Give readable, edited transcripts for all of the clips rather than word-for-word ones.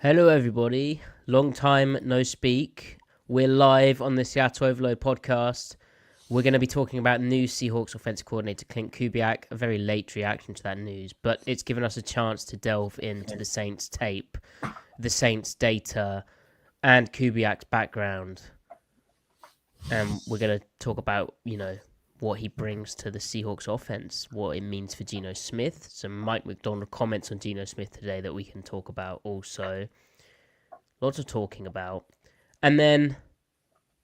Hello, everybody. Long time no speak. We're live on the Seattle Overload podcast. We're going to be talking about new Seahawks offensive coordinator Klint Kubiak. A very late reaction to that news, but it's given us a chance to delve into the Saints tape, the Saints data, and Kubiak's background. And we're going to talk about, what he brings to the Seahawks offense, what it means for Geno Smith. Some Mike McDonald comments on Geno Smith today that we can talk about also. Lots of talking about. And then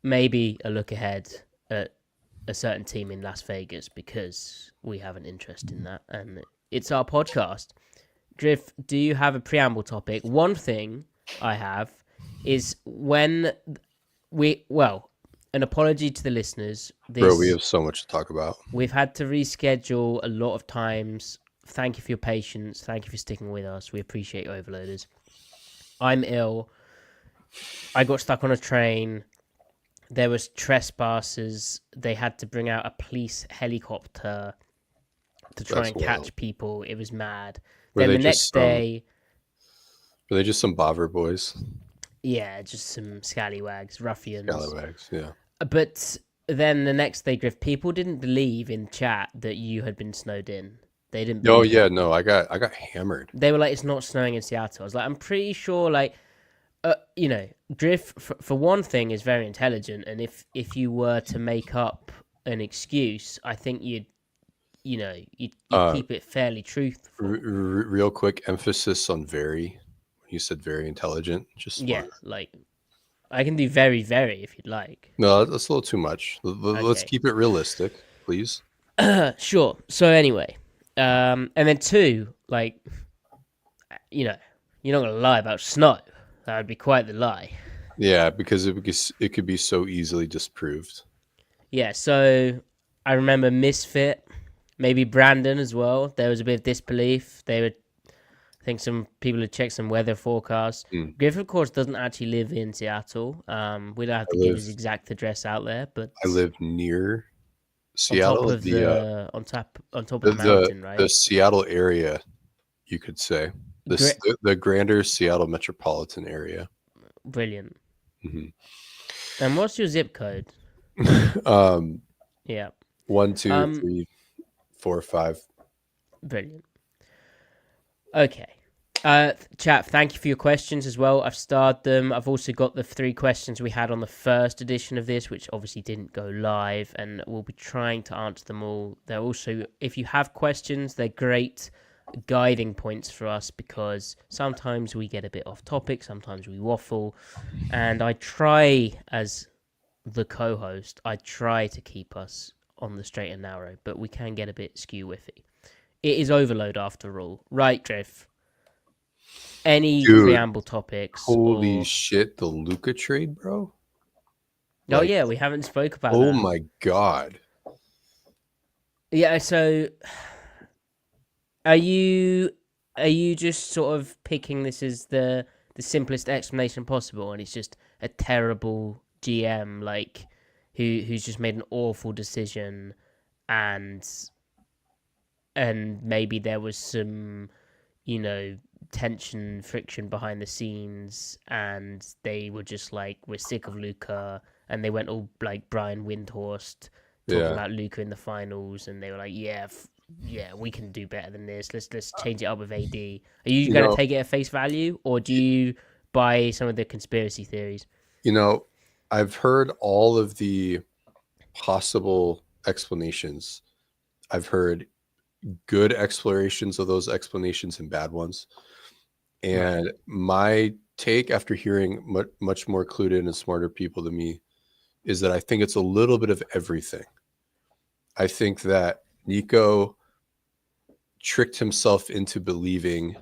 maybe a look ahead at a certain team in Las Vegas because we have an interest in that. And it's our podcast. Griff, do you have a preamble topic? One thing I have is when an apology to the listeners. Bro, we have so much to talk about. We've had to reschedule a lot of times. Thank you for your patience. Thank you for sticking with us. We appreciate you, overloaders. I'm ill. I got stuck on a train. There was trespassers. They had to bring out a police helicopter to try and catch people. It was mad. Then the next day... Were they just some bobber boys? Yeah, just some scallywags, ruffians. Scallywags, yeah. But then the next day, Griff, people didn't believe in chat that you had been snowed in. They didn't. Oh yeah, no, I got hammered. They were like, "It's not snowing in Seattle." I was like, "I'm pretty sure." Like, Griff for one thing is very intelligent, and if you were to make up an excuse, I think you'd keep it fairly truthful. Real quick, emphasis on very. You said very intelligent. Just like I can do very, very if you'd like. No, that's a little too much. Let's keep it realistic, please. Sure. So anyway, and then two, like, you're not gonna lie about snow. That would be quite the lie. Yeah, because it could be so easily disproved. Yeah. So I remember Misfit, maybe Brandon as well. There was a bit of disbelief. I think some people had checked some weather forecasts. Griff, of course, doesn't actually live in Seattle. We don't have to give his exact address out there, but I live near Seattle, on top of the mountain, right? The Seattle area, you could say, the grander Seattle metropolitan area. Brilliant. Mm-hmm. And what's your zip code? Yeah. 1, 2, 3, 4, 5. Brilliant. Okay. Chat, thank you for your questions as well. I've starred them. I've also got the 3 questions we had on the first edition of this, which obviously didn't go live, and we'll be trying to answer them all. They're also, if you have questions, they're great guiding points for us because sometimes we get a bit off topic, sometimes we waffle, and I try, as the co-host, I try to keep us on the straight and narrow, but we can get a bit skew-whiffy. It is overload after all. Right, Griff? Any preamble topics? Holy shit, the Luka trade, bro? Oh, yeah, we haven't spoke about that. Oh, my God. Yeah, so are you just sort of picking this as the simplest explanation possible, and it's just a terrible GM, like, who's just made an awful decision, and maybe there was some, tension, friction behind the scenes, and they were just like, we're sick of Luka, and they went all like Brian Windhorst talking about Luka in the finals, and they were like, yeah, we can do better than this. Let's change it up with AD. Are you going to take it at face value, or do you buy some of the conspiracy theories? I've heard all of the possible explanations. I've heard good explorations of those explanations and bad ones. And my take, after hearing much more clued in and smarter people than me, is that I think it's a little bit of everything. I think that Nico tricked himself into believing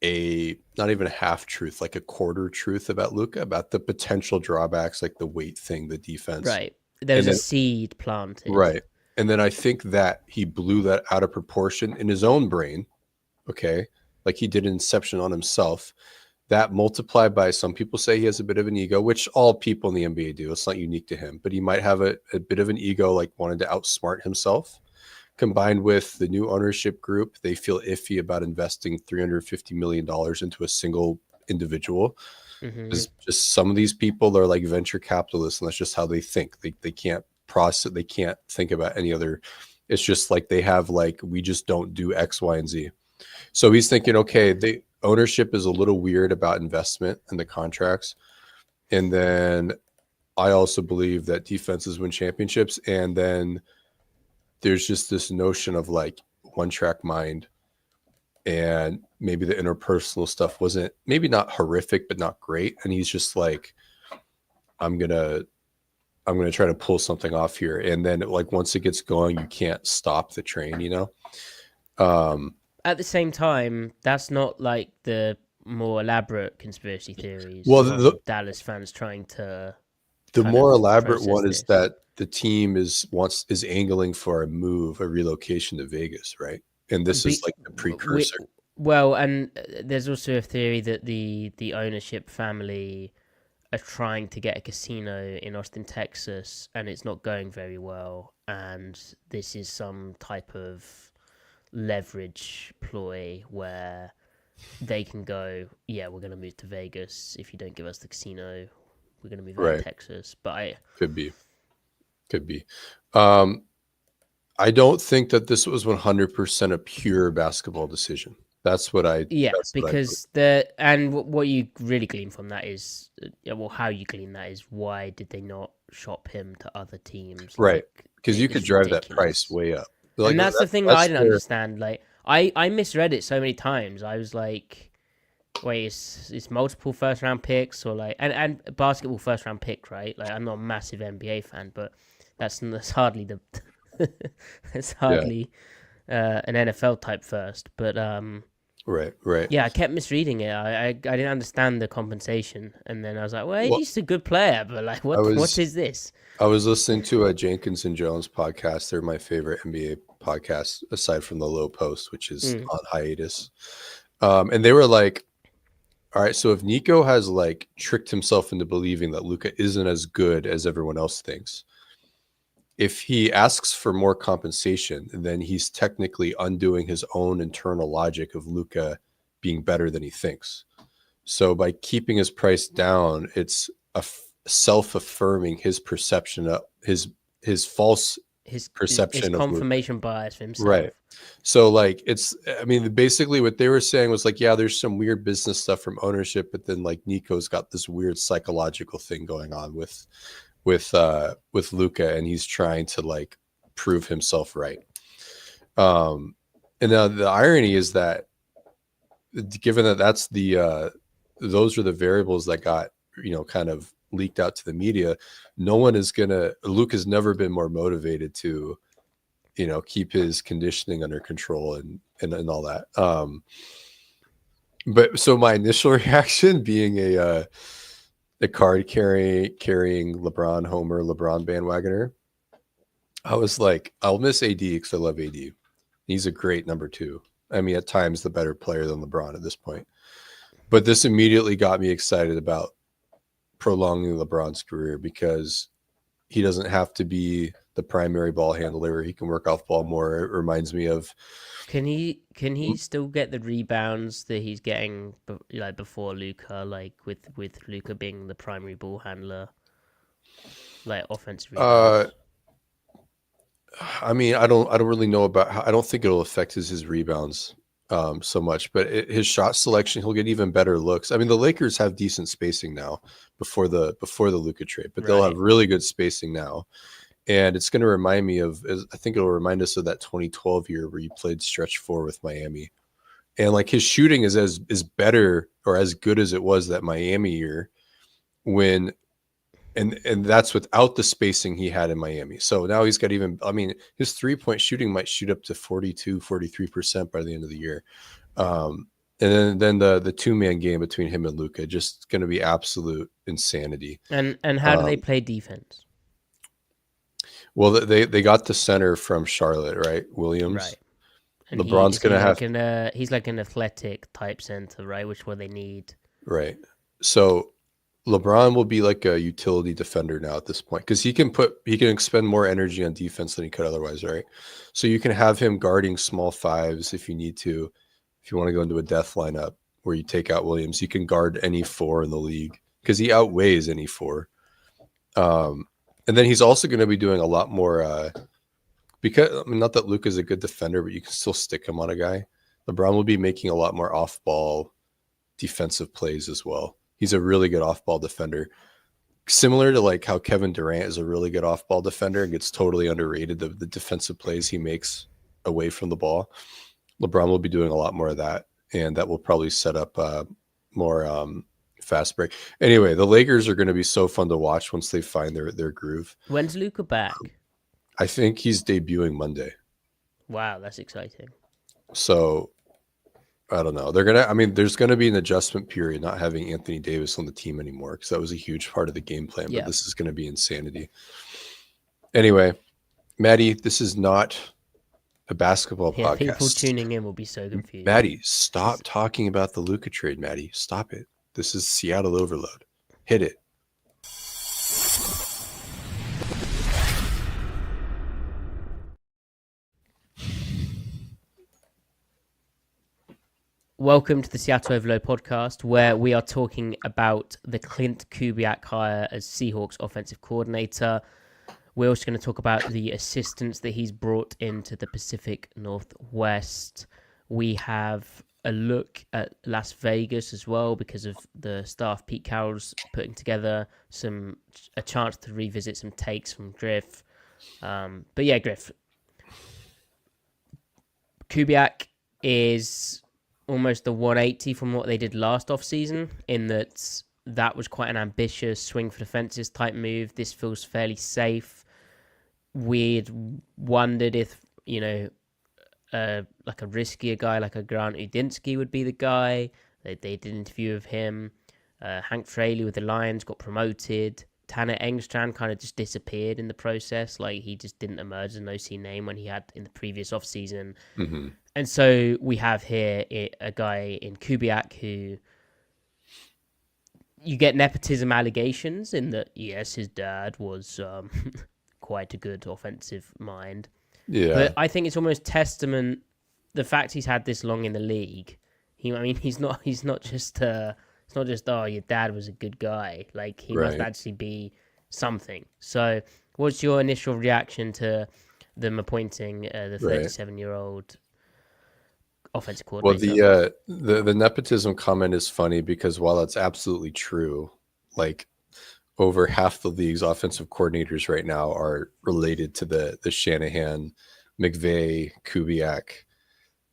not even a half truth, like a quarter truth about Luka, about the potential drawbacks, like the weight thing, the defense. Right. There's a seed planted. Right. And then I think that he blew that out of proportion in his own brain. Okay. Like he did an inception on himself. That multiplied by, some people say he has a bit of an ego, which all people in the NBA do. It's not unique to him, but he might have a bit of an ego, like wanted to outsmart himself. Combined with the new ownership group, they feel iffy about investing $350 million into a single individual. Mm-hmm. Because just some of these people are like venture capitalists, and that's just how they think. They can't process. They can't think about any other. It's just like they have like, we just don't do X, Y, and Z. So he's thinking, okay, the ownership is a little weird about investment and the contracts, and then I also believe that defenses win championships, and then there's just this notion of like one track mind, and maybe the interpersonal stuff wasn't, maybe not horrific, but not great. And he's just like, I'm gonna try to pull something off here. And then like once it gets going, you can't stop the train, you know? At the same time, that's not like the more elaborate conspiracy theories Well, from Dallas fans trying to the kind more of elaborate process one is this. that the team is angling for a relocation to Vegas, right? And this is like the precursor. Well, and there's also a theory that the ownership family are trying to get a casino in Austin, Texas, and it's not going very well. And this is some type of leverage ploy where they can go, yeah, we're going to move to Vegas. If you don't give us the casino, we're going to move out of Texas. But could be. I don't think that this was 100% a pure basketball decision. That's what I. Yeah, because what you really glean from that is, well, how you glean that is why did they not shop him to other teams? Right, because you could drive that price way up. Like, and that's the thing I didn't understand. Like, I misread it so many times. I was like, wait, it's multiple first round picks, or like, and basketball first round pick, right? Like, I'm not a massive NBA fan, but that's hardly the it's hardly an NFL type first. But right. Yeah, I kept misreading it. I didn't understand the compensation, and then I was like, well, he's a good player, but like, what is this? I was listening to a Jenkins and Jones podcast. They're my favorite NBA podcast, aside from the Low Post, which is on hiatus. And they were like, all right, so if Nico has like tricked himself into believing that Luka isn't as good as everyone else thinks, if he asks for more compensation, then he's technically undoing his own internal logic of Luka being better than he thinks. So by keeping his price down, it's self-affirming his perception of his false perception his confirmation bias for himself. Right. So like basically what they were saying was like, yeah, there's some weird business stuff from ownership, but then like Nico's got this weird psychological thing going on with Luka, and he's trying to like prove himself right. And now the irony is that given that that's those are the variables that got, kind of leaked out to the media, Luka's never been more motivated to, keep his conditioning under control and all that. But so my initial reaction being a card carrying LeBron bandwagoner, I was like, I'll miss AD because I love AD. He's a great number 2. I mean, at times the better player than LeBron at this point. But this immediately got me excited about prolonging LeBron's career because he doesn't have to be the primary ball handler. He can work off ball more. It reminds me of. Can he still get the rebounds that he's getting like before Luka, like with Luka being the primary ball handler, like offensive rebounds? I mean, I don't really know about how. I don't think it'll affect his rebounds so much, but his shot selection, he'll get even better looks. I mean, the Lakers have decent spacing now before the Luka trade, but they'll have really good spacing now. And it's going to remind me of, I think it'll remind us of that 2012 year where he played stretch 4 with Miami. And like his shooting is better or as good as it was that Miami year when, and that's without the spacing he had in Miami. So now he's got his 3-point shooting might shoot up to 43% by the end of the year. And then the 2-man game between him and Luka, just going to be absolute insanity. And how do they play defense? Well, they got the center from Charlotte, right? Williams. Right. And LeBron's going to have... he's like an athletic type center, right? Which what they need. Right. So LeBron will be like a utility defender now at this point because he can expend more energy on defense than he could otherwise, right? So you can have him guarding small fives if you need to, if you want to go into a death lineup. where you take out Williams. You can guard any 4 in the league because he outweighs any 4. And then he's also going to be doing a lot more because, I mean, not that Luke is a good defender, but you can still stick him on a guy. LeBron will be making a lot more off-ball defensive plays as well. He's a really good off-ball defender. Similar to like how Kevin Durant is a really good off-ball defender and gets totally underrated, the defensive plays he makes away from the ball. LeBron will be doing a lot more of that, and that will probably set up more fast break. Anyway, the Lakers are going to be so fun to watch once they find their groove. When's Luka back? I think he's debuting Monday. Wow, that's exciting. So I don't know. There's going to be an adjustment period not having Anthony Davis on the team anymore because that was a huge part of the game plan. But this is going to be insanity. Anyway, Matty, this is not a basketball podcast. People tuning in will be so confused. Matty, stop talking about the Luka trade, Matty. Stop it. This is Seattle Overload. Hit it. Welcome to the Seattle Overload podcast, where we are talking about the Klint Kubiak hire as Seahawks offensive coordinator. We're also going to talk about the assistants that he's brought into the Pacific Northwest. We have a look at Las Vegas as well because of the staff Pete Carroll's putting together a chance to revisit some takes from Griff. But yeah, Griff. Kubiak is almost the 180 from what they did last offseason, in that was quite an ambitious swing for the fences type move. This feels fairly safe. We'd wondered if, like a riskier guy like a Grant Udinsky would be the guy. They did an interview of him. Hank Fraley with the Lions got promoted. Tanner Engstrand kind of just disappeared in the process. Like, he just didn't emerge as an OC name when he had in the previous offseason. Mm-hmm. And so we have here a guy in Kubiak who you get nepotism allegations in that, yes, his dad was quite a good offensive mind. Yeah. But I think it's almost testament the fact he's had this long in the league. He's not just it's not just, oh, your dad was a good guy. Like, he must actually be something. So what's your initial reaction to them appointing the 37-year-old offensive coordinator? Well, the nepotism comment is funny because while that's absolutely true, like, over half the league's offensive coordinators right now are related to the Shanahan, McVay, Kubiak,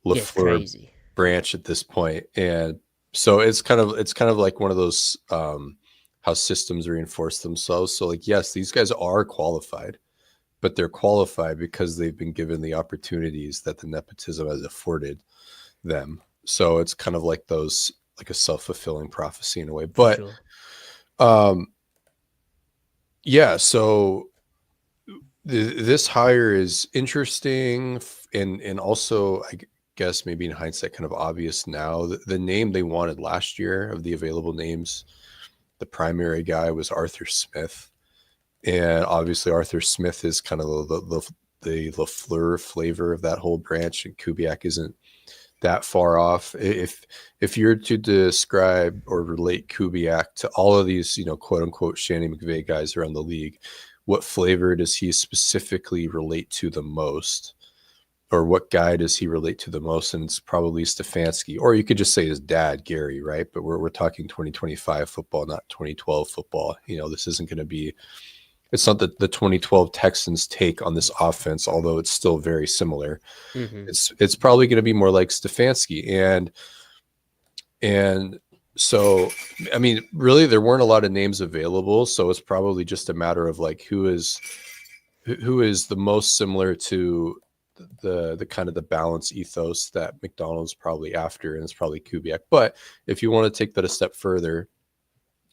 LaFleur branch at this point. And so it's kind of like one of those how systems reinforce themselves. So, like, yes, these guys are qualified, but they're qualified because they've been given the opportunities that the nepotism has afforded them. So it's kind of like a self-fulfilling prophecy in a way. But yeah, so this hire is interesting and also, I guess maybe in hindsight kind of obvious now. The name they wanted last year of the available names, the primary guy was Arthur Smith. And obviously Arthur Smith is kind of the LaFleur flavor of that whole branch, and Kubiak isn't that far off. If you're to describe or relate Kubiak to all of these, quote unquote Shanny McVay guys around the league, what flavor does he specifically relate to the most? Or what guy does he relate to the most? And it's probably Stefanski, or you could just say his dad, Gary, right? But we're talking 2025 football, not 2012 football. This isn't going to be, it's not the 2012 Texans take on this offense, although it's still very similar. Mm-hmm. It's probably going to be more like Stefanski. And so, I mean, really there weren't a lot of names available. So it's probably just a matter of like, who is the most similar to the kind of the balance ethos that McDonald's probably after, and it's probably Kubiak. But if you want to take that a step further,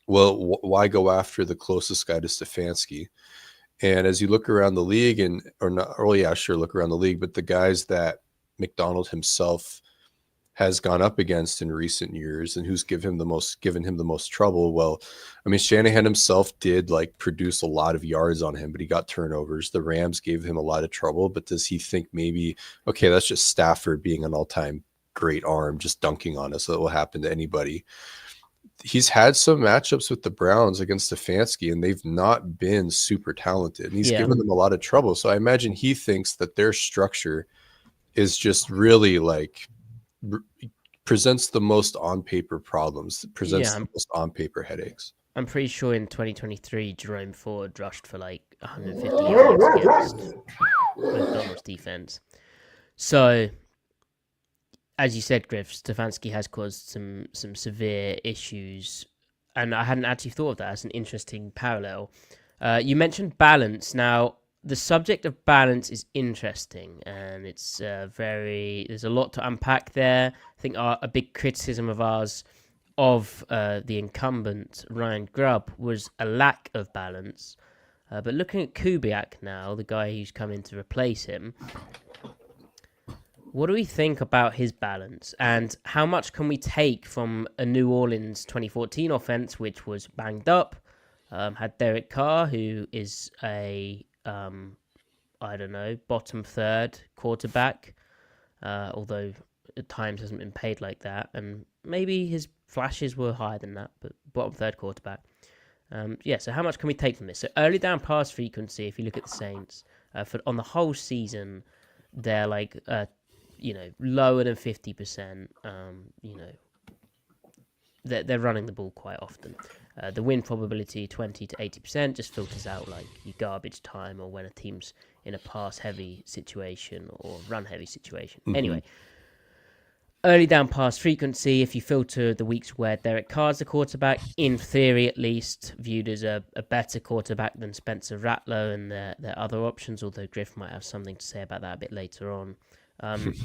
well, why go after the closest guy to Stefanski? And as you look around the league, look around the league, but the guys that McDonald himself has gone up against in recent years and who's given him the most trouble. Well, I mean, Shanahan himself did produce a lot of yards on him, but he got turnovers. The Rams gave him a lot of trouble, but does he think maybe, okay, that's just Stafford being an all-time great arm just dunking on us. That will happen to anybody. He's had some matchups with the Browns against Stefanski, and they've not been super talented. And he's given them a lot of trouble. So I imagine he thinks that their structure is just really like presents the most on paper problems, presents the most on paper headaches. I'm pretty sure in 2023, Jerome Ford rushed for like 150 yards against McDonald's defense. So, as you said, Griff, Stefanski has caused some severe issues, and I hadn't actually thought of that as an interesting parallel. You mentioned balance. Now, the subject of balance is interesting, and it's there's a lot to unpack there. I think a big criticism of ours of the incumbent Ryan Grubb was a lack of balance. But looking at Kubiak now, the guy who's come in to replace him, what do we think about his balance, and how much can we take from a New Orleans 2014 offense, which was banged up, had Derek Carr, who is a, bottom third quarterback, although at times hasn't been paid like that, and maybe his flashes were higher than that, but bottom third quarterback. So how much can we take from this? So early down pass frequency, if you look at the Saints, on the whole season, they're like, lower than 50%. They're running the ball quite often. The win probability, 20 to 80%, just filters out like your garbage time or when a team's in a pass-heavy situation or run-heavy situation. Mm-hmm. Anyway, early down pass frequency, if you filter the weeks where Derek Carr's the quarterback, in theory at least, viewed as a better quarterback than Spencer Rattler and their other options, although Griff might have something to say about that a bit later on.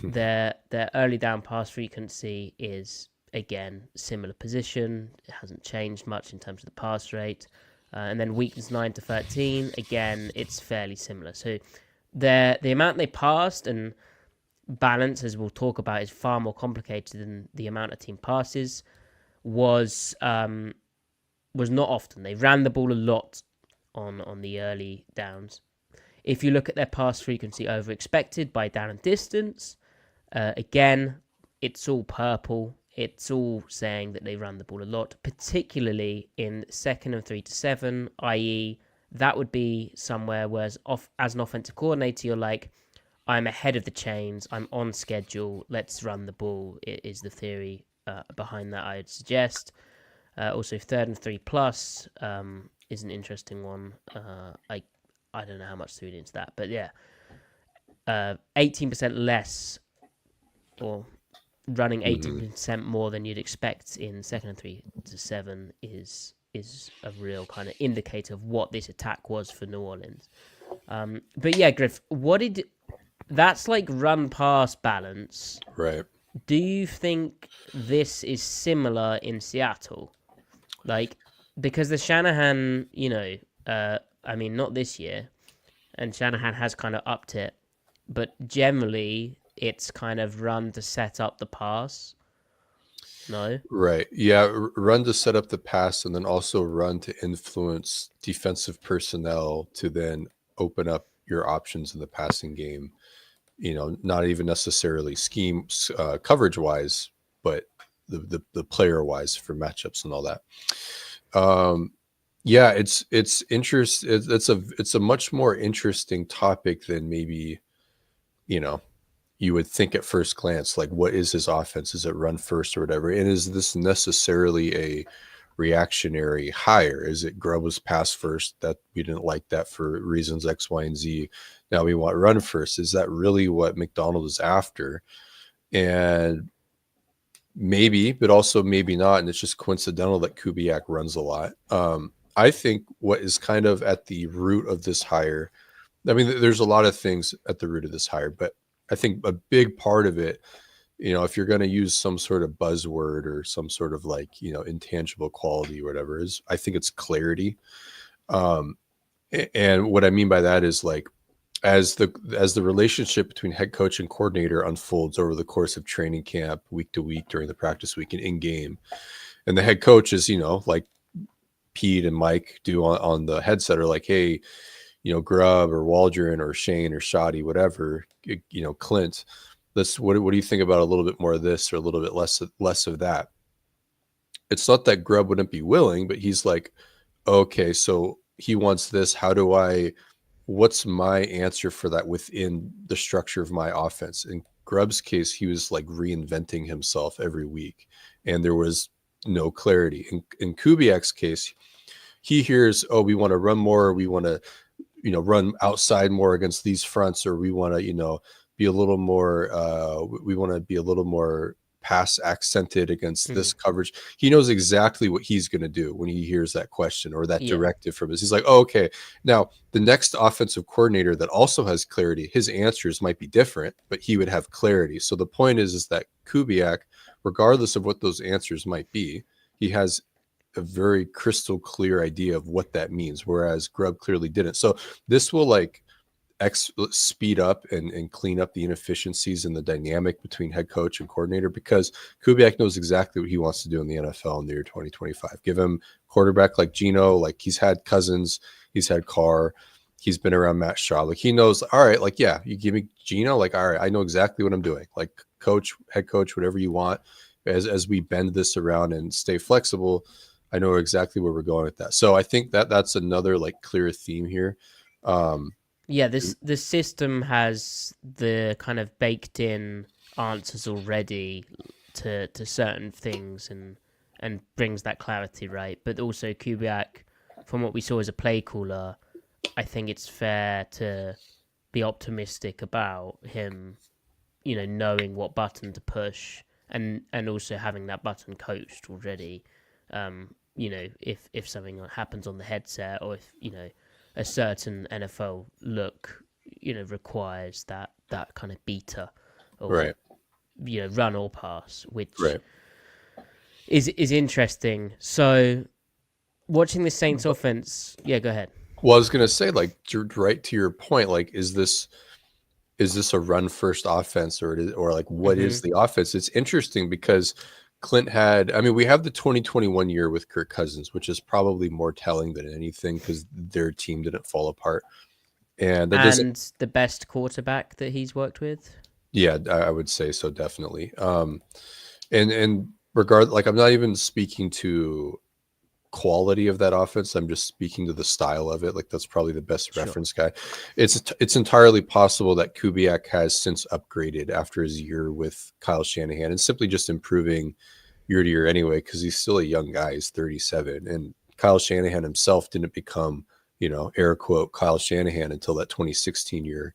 Their early down pass frequency is, again, similar position. It hasn't changed much in terms of the pass rate. And then weeks 9 to 13, again, it's fairly similar. So the amount they passed and balance, as we'll talk about, is far more complicated than the amount of team passes was not often. They ran the ball a lot on the early downs. If you look at their pass frequency over expected by down and distance, again, it's all purple. It's all saying that they run the ball a lot, particularly in 2nd and 3 to 7, i.e. that would be somewhere where as an offensive coordinator, you're like, I'm ahead of the chains, I'm on schedule, let's run the ball, is the theory behind that, I'd suggest. Also, 3rd and 3 plus is an interesting one. I don't know how much to read into that, but yeah, 18% less, or running 18% more than you'd expect in 2nd and 3 to 7 is a real kind of indicator of what this attack was for New Orleans. But yeah, Griff, that's like run pass balance, right? Do you think this is similar in Seattle? Like, because the Shanahan, not this year, and Shanahan has kind of upped it, but generally it's kind of run to set up the pass. No? Right. Yeah. Run to set up the pass, and then also run to influence defensive personnel to then open up your options in the passing game. Not even necessarily scheme coverage wise, but the player wise for matchups and all that. It's interest. It's a much more interesting topic than maybe, you would think at first glance. Like, what is his offense? Is it run first or whatever? And is this necessarily a reactionary hire? Is it Grubb was pass first, that we didn't like that for reasons X, Y, and Z? Now we want run first. Is that really what McDonald is after? And maybe, but also maybe not. And it's just coincidental that Kubiak runs a lot. I think what is kind of at the root of this hire, there's a lot of things at the root of this hire, but I think a big part of it, if you're going to use some sort of buzzword or some sort of intangible quality or whatever, is I think it's clarity. And what I mean by that is as the relationship between head coach and coordinator unfolds over the course of training camp, week to week, during the practice week and in game, and the head coach is, like Pete and Mike do on the headset, are like, hey, Grubb or Waldron or Shane or Shoddy, whatever, Clint, what do you think about a little bit more of this or a little bit less of that? It's not that Grubb wouldn't be willing, but he's like, okay, so he wants this. What's my answer for that within the structure of my offense? In Grubb's case, he was like reinventing himself every week, and there was no clarity. In Kubiak's case, he hears, oh, we want to run more, we want to, run outside more against these fronts, or we want to, be a little more, we want to be a little more pass accented against this coverage. He knows exactly what he's going to do when he hears that question or that directive from us. He's like, oh, okay, now the next offensive coordinator that also has clarity, his answers might be different, but he would have clarity. So the point is that Kubiak, regardless of what those answers might be, he has a very crystal clear idea of what that means, whereas Grubb clearly didn't. So this will like speed up and clean up the inefficiencies in the dynamic between head coach and coordinator, because Kubiak knows exactly what he wants to do in the NFL in the year 2025. Give him quarterback like Geno, like he's had Cousins, he's had Carr, he's been around Matt Shaw. Like he knows, all right, like, yeah, you give me Geno, like, all right, I know exactly what I'm doing. Like coach, head coach, whatever you want, as we bend this around and stay flexible, I know exactly where we're going with that. So I think that's another like clear theme here. The system has the kind of baked in answers already to certain things and brings that clarity, right? But also Kubiak, from what we saw as a play caller, I think it's fair to be optimistic about him, knowing what button to push and also having that button coached already. If something happens on the headset, or if a certain NFL look, requires that kind of beater, or right, run or pass, which right. is interesting. So, watching the Saints offense, go ahead. Well, I was gonna say, like, right to your point, like, is this a run first offense, or like what is the offense? It's interesting because Klint we have the 2021 year with Kirk Cousins, which is probably more telling than anything because their team didn't fall apart. And the best quarterback that he's worked with. Yeah, I would say so, definitely. And like, I'm not even speaking to quality of that offense. I'm just speaking to the style of it. Like that's probably the best reference guy. It's entirely possible that Kubiak has since upgraded after his year with Kyle Shanahan and simply just improving year to year anyway, because he's still a young guy. He's 37, and Kyle Shanahan himself didn't become, air quote, Kyle Shanahan until that 2016 year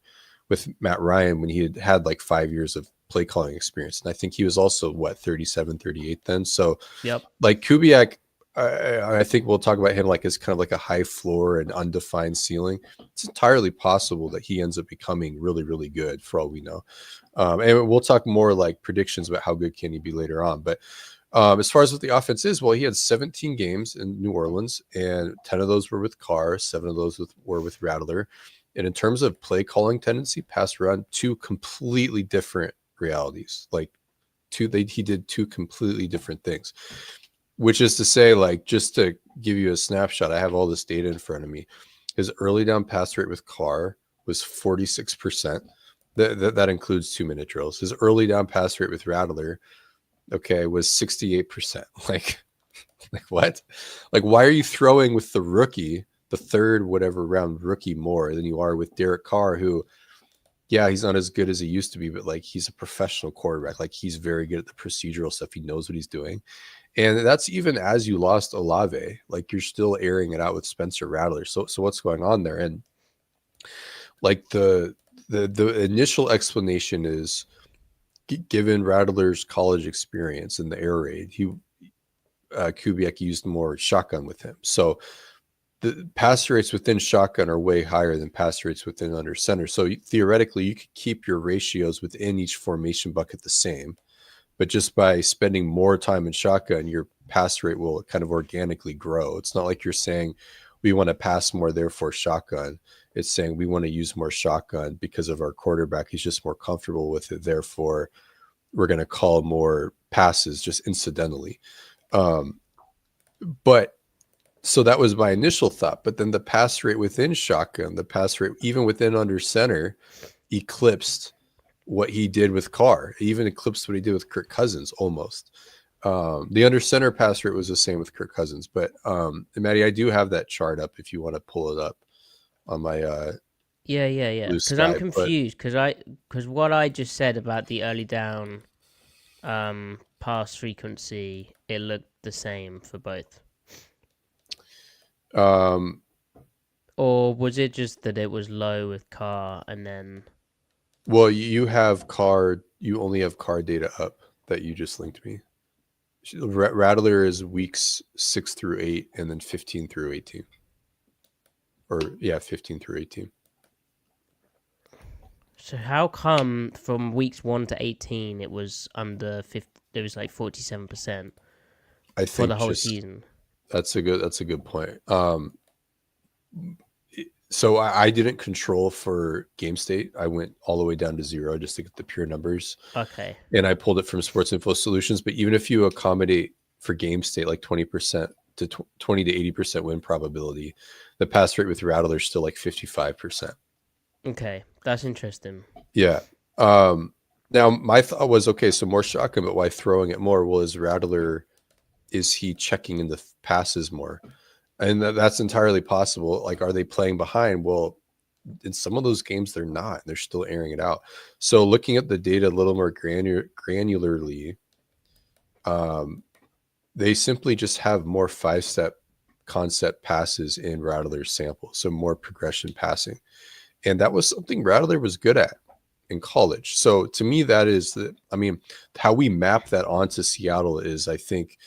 with Matt Ryan, when he had like 5 years of play calling experience. And I think he was also 37, 38 then. So like Kubiak, I think we'll talk about him like as kind of like a high floor and undefined ceiling. It's entirely possible that he ends up becoming really, really good for all we know. And we'll talk more like predictions about how good can he be later on. But as far as what the offense is, well, he had 17 games in New Orleans, and 10 of those were with Carr, 7 of those were with Rattler. And in terms of play calling tendency, pass run, 2 completely different realities. Like he did 2 completely different things. Which is to say, like, just to give you a snapshot, I have all this data in front of me. His early down pass rate with Carr was 46%. That includes 2-minute drills. His early down pass rate with Rattler, was 68%. Like what? Like, why are you throwing with the rookie, the third whatever round rookie, more than you are with Derek Carr, who, yeah, he's not as good as he used to be, but like he's a professional quarterback. Like he's very good at the procedural stuff. He knows what he's doing. And that's even as you lost Olave, like you're still airing it out with Spencer Rattler. So what's going on there? And like the initial explanation is, given Rattler's college experience in the air raid, Kubiak used more shotgun with him. So the pass rates within shotgun are way higher than pass rates within under center. So theoretically, you could keep your ratios within each formation bucket the same. But just by spending more time in shotgun, your pass rate will kind of organically grow. It's not like you're saying we want to pass more, therefore shotgun. It's saying we want to use more shotgun because of our quarterback. He's just more comfortable with it. Therefore, we're going to call more passes just incidentally. But so that was my initial thought. But then the pass rate within shotgun, the pass rate even within under center, eclipsed what he did with Carr. He even eclipsed what he did with Kirk Cousins almost. The under center pass rate was the same with Kirk Cousins, but Matty, I do have that chart up if you want to pull it up on my Yeah. Blue Because I'm Sky. But confused because what I just said about the early down pass frequency, it looked the same for both. um, Or was it just that it was low with Carr and then well, you have Carr. You only have Carr data up that you just linked me. Rattler is weeks 6 through 8, and then 15 through 18. Or yeah, 15 through 18. so how come from weeks 1 to 18 it was under 50, it was like 47% I for the think whole just season? that's a good point. So I didn't control for game state. I went all the way down to 0 just to get the pure numbers, Okay. and I pulled it from Sports Info Solutions. But even if you accommodate for game state like 20% to 20 to 80% win probability, the pass rate with Rattler is still like 55%. Okay, that's interesting. Yeah. Now my thought was, okay, so more shotgun, but why throwing it more? Well, is Rattler, is he checking in the passes more? And that's entirely possible. Like, are they playing behind? Well, in some of those games, they're not. They're still airing it out. So looking at the data a little more granularly, they simply just have more 5-step concept passes in Rattler's sample. So more progression passing. And that was something Rattler was good at in college. So to me, that is how we map that onto Seattle is, I think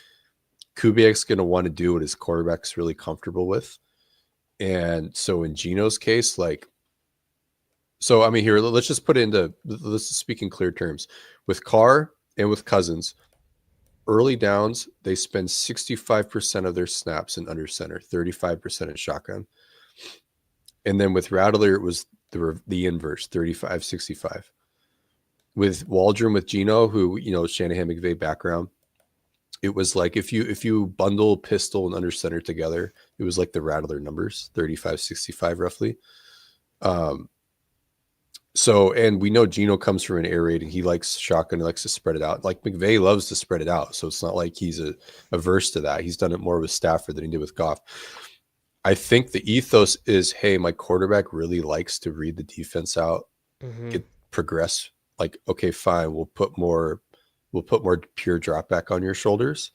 Kubiak's going to want to do what his quarterback's really comfortable with. And so in Gino's case, here, let's just put it into, let's speak in clear terms. With Carr and with Cousins, early downs, they spend 65% of their snaps in under center, 35% in shotgun. And then with Rattler, it was the inverse, 35-65. With Waldron, with Gino, who, Shanahan McVay background, it was like if you bundle pistol and under center together, it was like the Rattler numbers, 35-65 roughly. So, and we know Gino comes from an air raid and he likes shotgun, he likes to spread it out. Like McVay loves to spread it out. So it's not like he's averse to that. He's done it more with Stafford than he did with Goff. I think the ethos is, hey, my quarterback really likes to read the defense out, progress. Like, okay, fine, we'll put more pure drop back on your shoulders.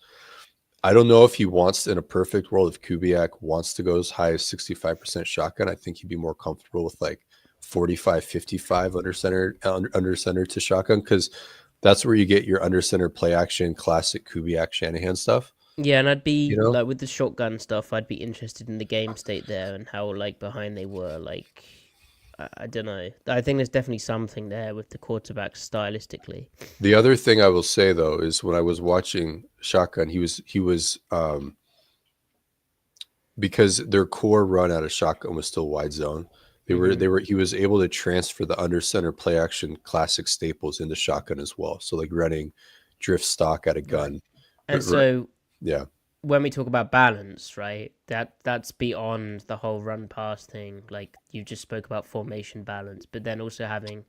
I don't know if he wants, in a perfect world, if Kubiak wants to go as high as 65% shotgun, I think he'd be more comfortable with like 45-55 under center to shotgun, because that's where you get your under center play action, classic Kubiak Shanahan stuff. Yeah, and I'd be like with the shotgun stuff, I'd be interested in the game state there and how like behind they were. Like, I don't know. I think there's definitely something there with the quarterbacks stylistically. The other thing I will say though is when I was watching shotgun, he was because their core run out of shotgun was still wide zone. He was able to transfer the under center play action classic staples into shotgun as well. So like running drift stock at a gun. Right. And so yeah, when we talk about balance, right, that's beyond the whole run pass thing. Like you just spoke about formation balance, but then also having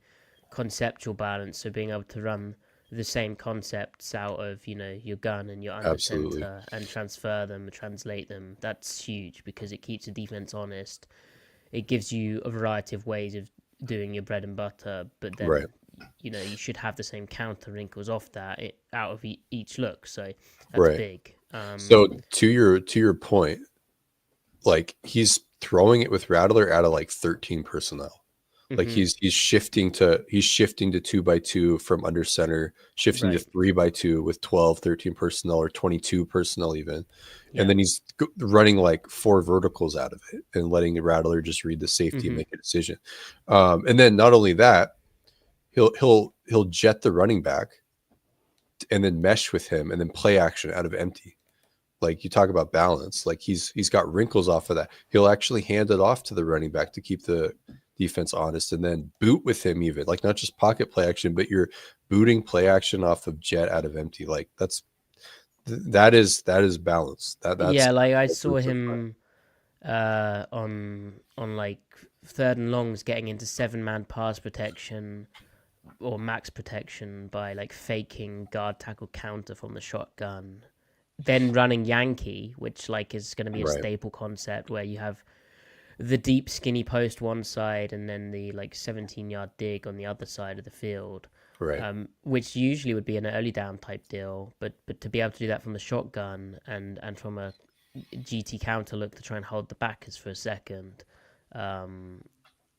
conceptual balance, so being able to run the same concepts out of your gun and your under center and transfer them, translate them. That's huge because it keeps the defense honest. It gives you a variety of ways of doing your bread and butter, but then you should have the same counter wrinkles off that out of each look. So that's big. So to your point, like he's throwing it with Rattler out of like 13 personnel. Like he's shifting to 2x2 from under center, shifting to 3x2 with 12, 13 personnel or 22 personnel even. And then he's running like 4 verticals out of it and letting the Rattler just read the safety and make a decision. And then not only that, he'll jet the running back and then mesh with him and then play action out of empty. Like you talk about balance, like he's got wrinkles off of that. He'll actually hand it off to the running back to keep the defense honest and then boot with him, even like not just pocket play action, but you're booting play action off of jet out of empty. Like that is balance. That's like I saw him on like third and longs getting into 7-man pass protection or max protection by like faking guard tackle counter from the shotgun, then running Yankee, which like is going to be a Right. staple concept where you have the deep skinny post one side and then the like 17-yard dig on the other side of the field, Right. which usually would be an early down type deal, but to be able to do that from the shotgun and from a GT counter look to try and hold the backers for a second,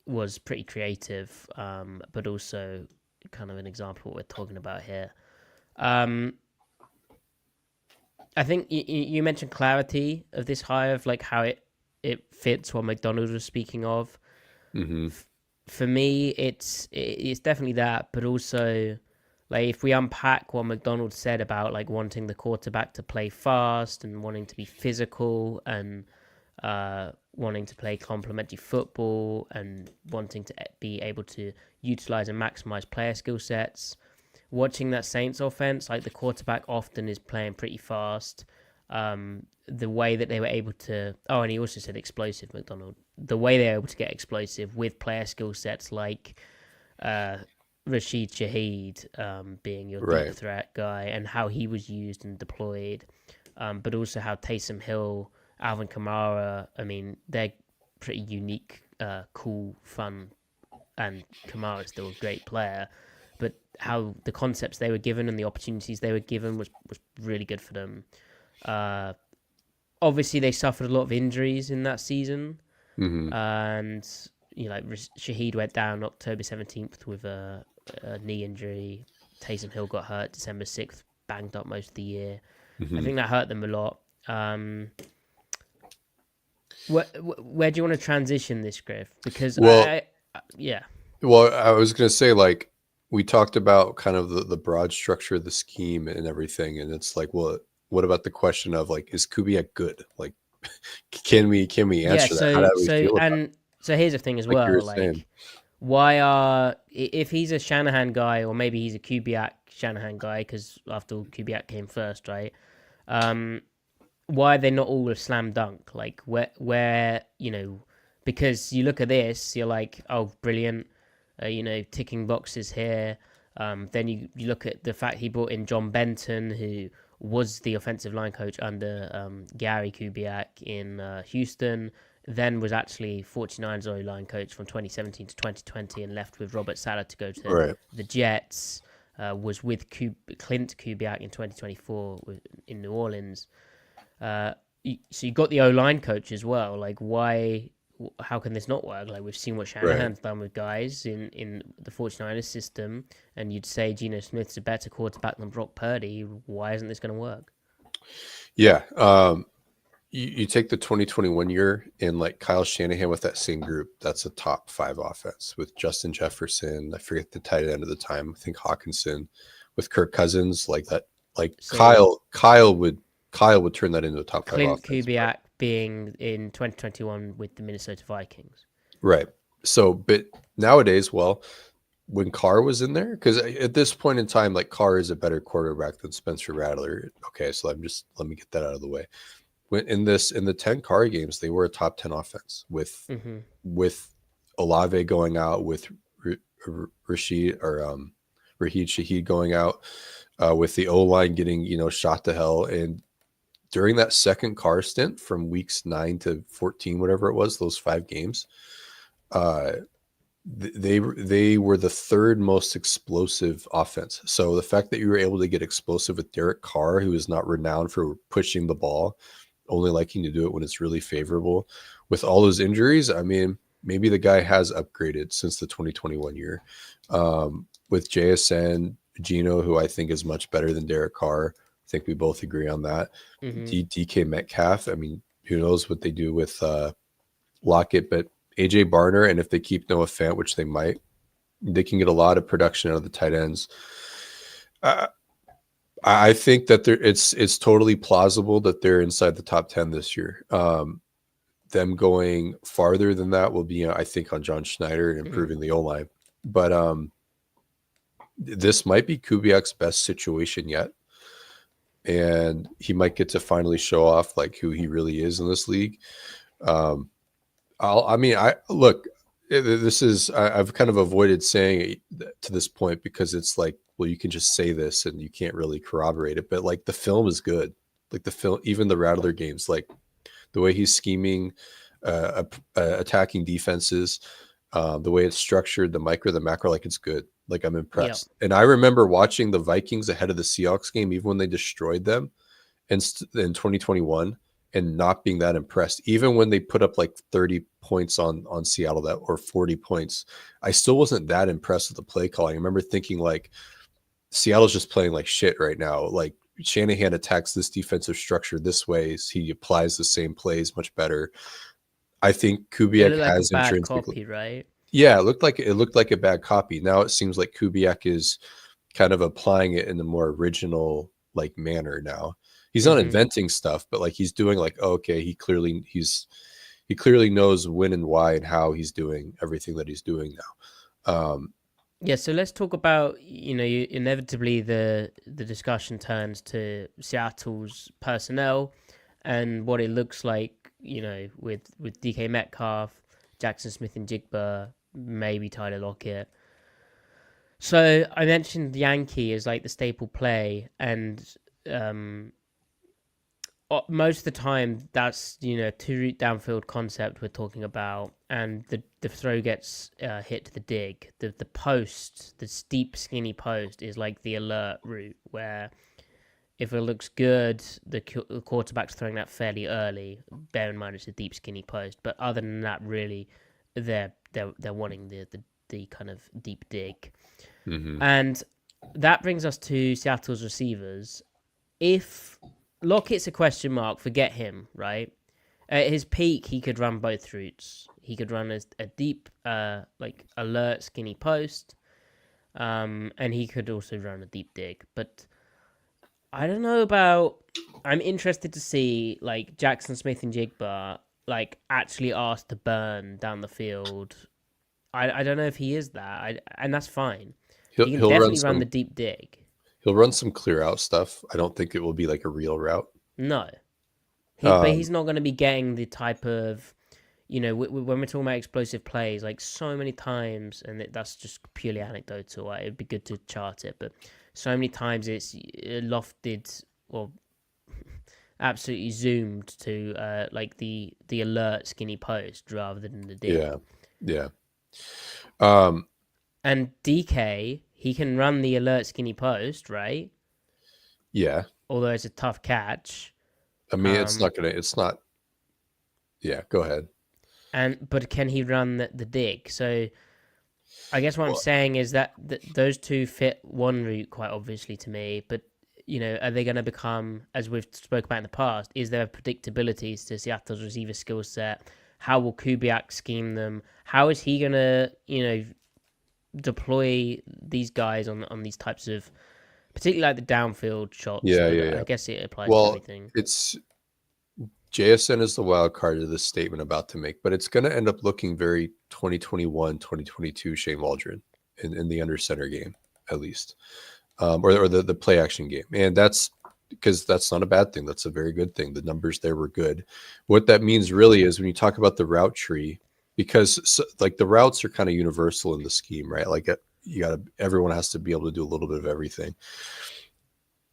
was pretty creative, but also kind of an example of what we're talking about here. Um, I think you mentioned clarity of this hire, of like how it fits what McDonald was speaking of. Mm-hmm. For me, it's definitely that, but also like if we unpack what McDonald said about like wanting the quarterback to play fast and wanting to be physical and wanting to play complementary football and wanting to be able to utilize and maximize player skill sets. Watching that Saints offense, like the quarterback often is playing pretty fast. The way that they were able to, oh, and he also said explosive, McDonald. The way they were able to get explosive with player skill sets like Rashid Shaheed being your deep Right. threat guy and how he was used and deployed, but also how Taysom Hill, Alvin Kamara, I mean, they're pretty unique, cool, fun, and Kamara's still a great player, but how the concepts they were given and the opportunities they were given was really good for them. Uh, Obviously, they suffered a lot of injuries in that season, Mm-hmm. and you know, like Shaheed went down October 17th with a knee injury. Taysom Hill got hurt December 6th, banged up most of the year. I Mm-hmm. think that hurt them a lot. Where do you want to transition this, Griff? Because Well, yeah, I was gonna say, like, we talked about kind of the broad structure of the scheme and everything, and it's like, well, what about the question of like, is Kubiak good? Like, can we yeah. answer that? How do we feel about it? So here's the thing as Like you were well. saying, Like, if he's a Shanahan guy or maybe he's a Kubiak Shanahan guy because after all Kubiak came first, right? Um, why are they not all a slam dunk? Like where you know, because you look at this, you're like, oh, brilliant, you know, ticking boxes here. Then you look at the fact he brought in John Benton, who was the offensive line coach under Gary Kubiak in Houston, then was actually 49ers O-line coach from 2017 to 2020 and left with Robert Saleh to go to right? the Jets, was with Klint Kubiak in 2024 in New Orleans. So you got the O-line coach as well. Like, why? How can this not work? Like, we've seen what Right. Shanahan's done with guys in the 49ers system, and you'd say Geno Smith's a better quarterback than Brock Purdy. Why isn't this going to work? Yeah. You take the 2021 year and like Kyle Shanahan with that same group, that's a top 5 offense with Justin Jefferson. I forget the tight end at the time. I think Hawkinson with Kirk Cousins, like that. Like So Kyle would turn that into a top 5 Klint offense. But Kubiak being in 2021 with the Minnesota Vikings. right. So, but nowadays, well, when Carr was in there, because at this point in time, like Carr is a better quarterback than Spencer Rattler. Okay, so let me get that out of the way. When in the 10 Carr games, they were a top 10 offense Mm-hmm. with Olave going out, with Rashid or Raheed Shaheed going out, with the O line getting shot to hell. And during that second Carr stint from weeks 9 to 14, whatever it was, those 5 games, uh, they were the third most explosive offense. So the fact that you were able to get explosive with Derek Carr, who is not renowned for pushing the ball, only liking to do it when it's really favorable, with all those injuries, I mean, maybe the guy has upgraded since the 2021 year. With JSN, Gino, who I think is much better than Derek Carr. I think we both agree on that. Mm-hmm. DK Metcalf, I mean, who knows what they do with Lockett, but AJ Barner, and if they keep Noah Fant, which they might, they can get a lot of production out of the tight ends. I think that it's totally plausible that they're inside the top 10 this year. Them going farther than that will be, I think, on John Schneider and Mm-hmm. improving the O-line. But this might be Kubiak's best situation yet. And he might get to finally show off like who he really is in this league. I look, This is I've kind of avoided saying it to this point because it's like, well, you can just say this and you can't really corroborate it. But like the film is good. Like the film, even the Rattler games, like the way he's scheming, attacking defenses, the way it's structured, the micro, the macro, like it's good. Like I'm Yeah. impressed. And I remember watching the Vikings ahead of the Seahawks game, even when they destroyed them in 2021, and not being that impressed. Even when they put up like 30 points on Seattle, that or 40 points, I still wasn't that impressed with the play calling. I remember thinking like Seattle's just playing like shit right now. Like Shanahan attacks this defensive structure this way. He applies the same plays much better. I think It Kubiak looked like a has bad intrinsically. copy, right? Yeah, it looked like a bad copy. Now it seems like Kubiak is kind of applying it in a more original like manner now. He's not Mm-hmm. inventing stuff, but like he's doing like, oh, okay, he clearly knows when and why and how he's doing everything that he's doing now. Yeah, so let's talk about, inevitably the discussion turns to Seattle's personnel and what it looks like, with DK Metcalf, Jackson Smith and Jigba, maybe Tyler Lockett. So I mentioned Yankee as like the staple play, and um, most of the time that's two route downfield concept we're talking about, and the throw gets hit to the dig. The post, the steep skinny post, is like the alert route where if it looks good, the quarterback's throwing that fairly early. Bear in mind it's a deep skinny post, but other than that, really, they're wanting the kind of deep dig. Mhm. And that brings us to Seattle's receivers. If Lockett's a question mark, forget him, right? At his peak, he could run both routes. He could run a deep, like alert, skinny post, and he could also run a deep dig. But I don't know about. I'm interested to see like Jackson Smith and Jigba like actually asked to burn down the field. I don't know if he is that, and that's fine. He'll He can he'll run definitely run the some deep dig. he'll run some clear out stuff. I don't think it will be like a real route. No, but Um, he's not going to be getting the type of, when we're talking about explosive plays, like so many times, and that's just purely anecdotal. Right? It'd be good to chart it, but so many times it's lofted or absolutely zoomed to like the alert skinny post rather than the dig. yeah, yeah. Um, And DK, he can run the alert skinny post, right? yeah. Although it's a tough catch. I mean, Um, it's not. Yeah, go ahead. but can he run the dig? So I guess what I'm Well, saying is that those two fit one route quite obviously to me, but are they going to become, as we've spoke about in the past, is there predictabilities to Seattle's receiver skill set? How will Kubiak scheme them? How is he going to, deploy these guys on these types of, particularly like the downfield shots, yeah, but yeah, yeah. I guess it applies to Well, everything. it's JSN is the wild card of this statement about to make, but it's going to end up looking very 2021, 2022 Shane Waldron in the under center game, at least, or the play action game. And that's because that's not a bad thing. That's a very good thing. The numbers there were good. What that means really is when you talk about the route tree, because like the routes are kind of universal in the scheme, right? Like everyone has to be able to do a little bit of everything.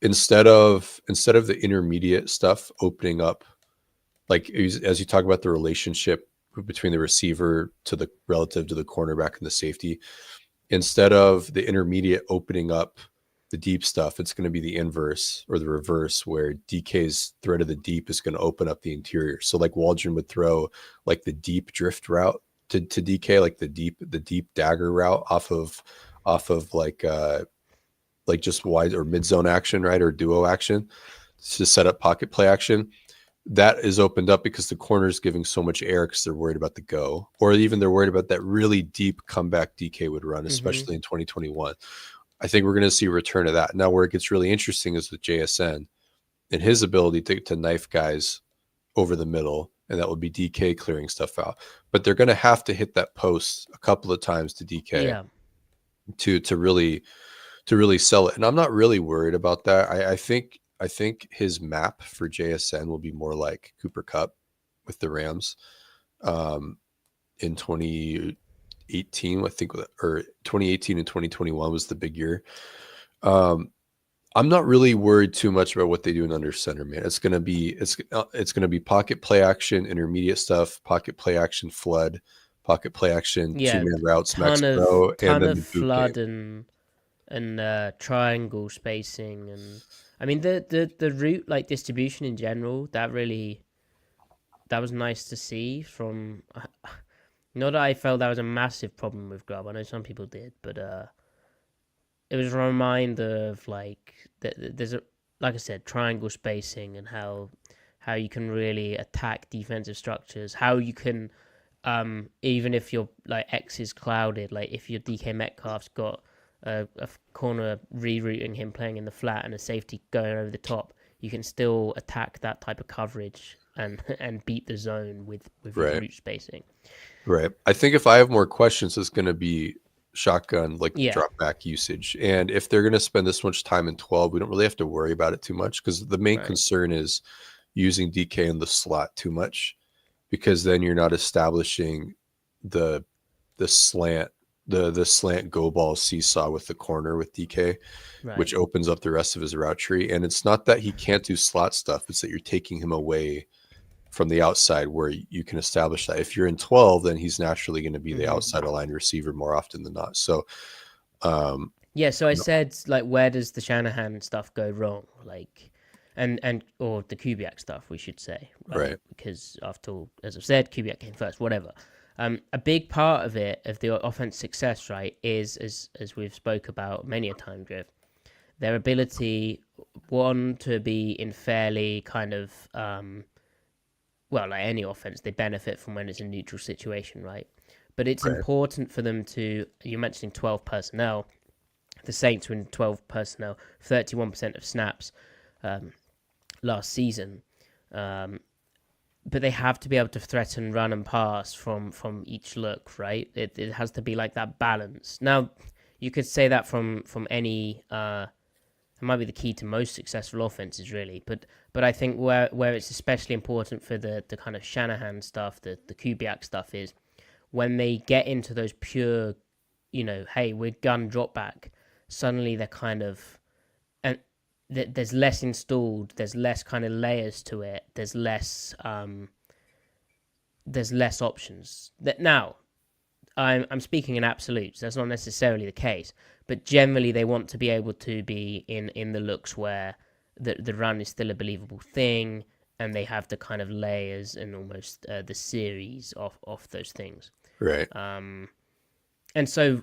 Instead of the intermediate stuff opening up, like as you talk about the relationship between the receiver to the relative to the cornerback and the safety, instead of the intermediate opening up the deep stuff, it's going to be the inverse or the reverse, where DK's threat of the deep is going to open up the interior. So like Waldron would throw like the deep drift route to DK, like the deep dagger route off of like just wide or mid zone action, right, or duo action to set up pocket play action. That is opened up because the corner is giving so much air because they're worried about the go, or even they're worried about that really deep comeback DK would run, Mm-hmm. especially in 2021. I think we're going to see a return of that. Now, where it gets really interesting is with JSN and his ability to knife guys over the middle, and that would be DK clearing stuff out. But they're going to have to hit that post a couple of times to DK Yeah. to really sell it. And I'm not really worried about that. I think his map for JSN will be more like Cooper Kupp with the Rams in 20 2018, I think, or 2018 and 2021 was the big year. I'm not really worried too much about what they do in under center, man. It's gonna be pocket play action, intermediate stuff, pocket play action, flood, pocket play action, Yeah, 2-man routes, max ton of pro, and ton then of the boot game. flood and triangle spacing, and I mean the route like distribution in general, that was nice to see from. Not that I felt that was a massive problem with Grub. I know some people did, but it was a reminder of like there's a, like I said, triangle spacing and how you can really attack defensive structures. How you can even if your like X is clouded, like if your DK Metcalf's got a corner rerouting him playing in the flat and a safety going over the top, you can still attack that type of coverage and beat the zone with your Right. route spacing. Right. I think if I have more questions, it's going to be shotgun, like Yeah. drop back usage. And if they're going to spend this much time in 12, we don't really have to worry about it too much, because the main Right. concern is using DK in the slot too much, because then you're not establishing the slant, the slant go ball seesaw with the corner with DK, Right. which opens up the rest of his route tree. And it's not that he can't do slot stuff, it's that you're taking him away from the outside where you can establish that. If you're in 12, then he's naturally going to be the outside aligned receiver more often than not. So, yeah. So I said, like, where does the Shanahan stuff go wrong? Like, and or the Kubiak stuff, we should say, right. Because after all, as I've said, Kubiak came first. Whatever. A big part of it, of the offense success, right, is as we've spoke about many a time, Griff, their ability, one, to be in fairly kind of well, like any offense, they benefit from when it's a neutral situation, right? But it's important for them to, you're mentioning 12 personnel. The Saints were in 12 personnel, 31% of snaps last season. But they have to be able to threaten, run, and pass from each look, right? It has to be like that balance. Now, you could say that from any it might be the key to most successful offenses, really. But I think where it's especially important for the kind of Shanahan stuff, the Kubiak stuff, is when they get into those pure, hey, we're gun drop back. Suddenly they're kind of, and there's less installed. There's less kind of layers to it. There's less options. That now, I'm speaking in absolutes. That's not necessarily the case, but generally they want to be able to be in the looks where the run is still a believable thing, and they have the kind of layers and almost the series of those things. Right. And so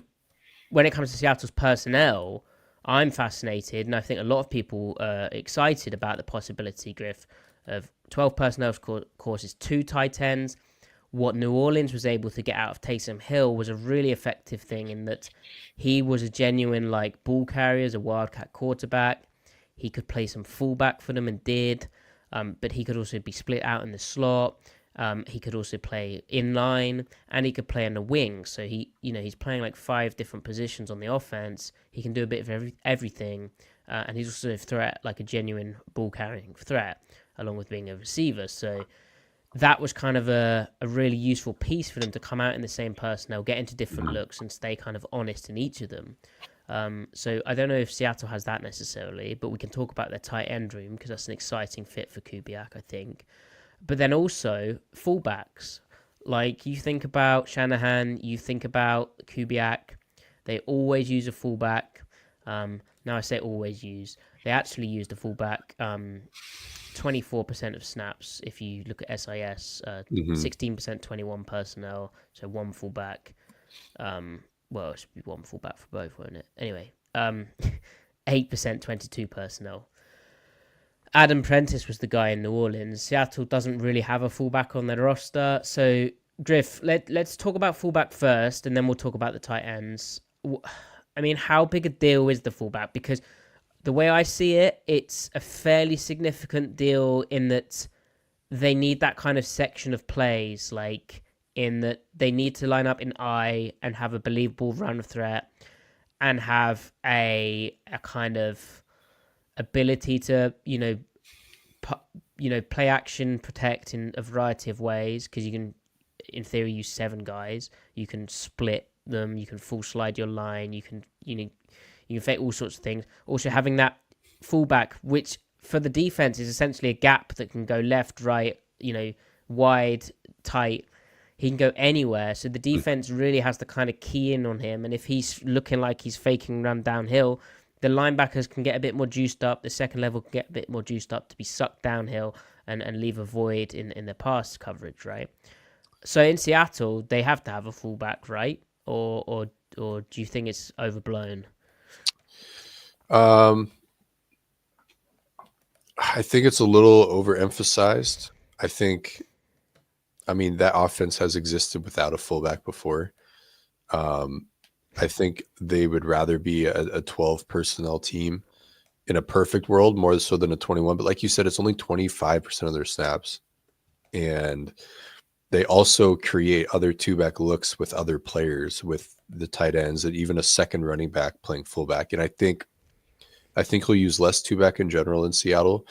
when it comes to Seattle's personnel, I'm fascinated, and I think a lot of people are excited about the possibility, Griff, of 12 personnel courses, 2 tight ends. What New Orleans was able to get out of Taysom Hill was a really effective thing, in that he was a genuine like ball carrier, as a wildcat quarterback. He could play some fullback for them and did, but he could also be split out in the slot. He could also play inline, and he could play on the wing. So he's playing like 5 different positions on the offense. He can do a bit of everything, and he's also a threat, like a genuine ball carrying threat, along with being a receiver. So that was kind of a really useful piece for them to come out in the same personnel, get into different looks, and stay kind of honest in each of them. So I don't know if Seattle has that necessarily, but we can talk about their tight end room, because that's an exciting fit for Kubiak, I think. But then also fullbacks. Like, you think about Shanahan, you think about Kubiak, they always use a fullback. Now I say always use. They actually used a fullback 24% of snaps if you look at SIS, 16% 21 personnel, so 1 fullback. Well, it should be 1 fullback for both, won't it? Anyway, 8% 22 personnel. Adam Prentice was the guy in New Orleans. Seattle doesn't really have a fullback on their roster. So, Griff, let's talk about fullback first, and then we'll talk about the tight ends. I mean, how big a deal is the fullback? Because the way I see it, it's a fairly significant deal in that they need that kind of section of plays, like in that they need to line up in I and have a believable run threat and have a kind of ability to, play action, protect in a variety of ways, because you can, in theory, use 7 guys. You can split them. You can full slide your line. You can fake all sorts of things. Also having that fullback, which for the defense is essentially a gap that can go left, right, wide, tight. He can go anywhere. So the defense really has to kind of key in on him. And if he's looking like he's faking run downhill, the linebackers can get a bit more juiced up. The second level can get a bit more juiced up to be sucked downhill and leave a void in the pass coverage, right? So in Seattle, they have to have a fullback, right? Or do you think it's overblown? I think it's a little overemphasized. I mean, that offense has existed without a fullback before. I think they would rather be a 12 personnel team in a perfect world more so than a 21. But like you said, it's only 25% of their snaps. And they also create other two-back looks with other players, with the tight ends and even a second running back playing fullback. And I think he'll use less two-back in general in Seattle.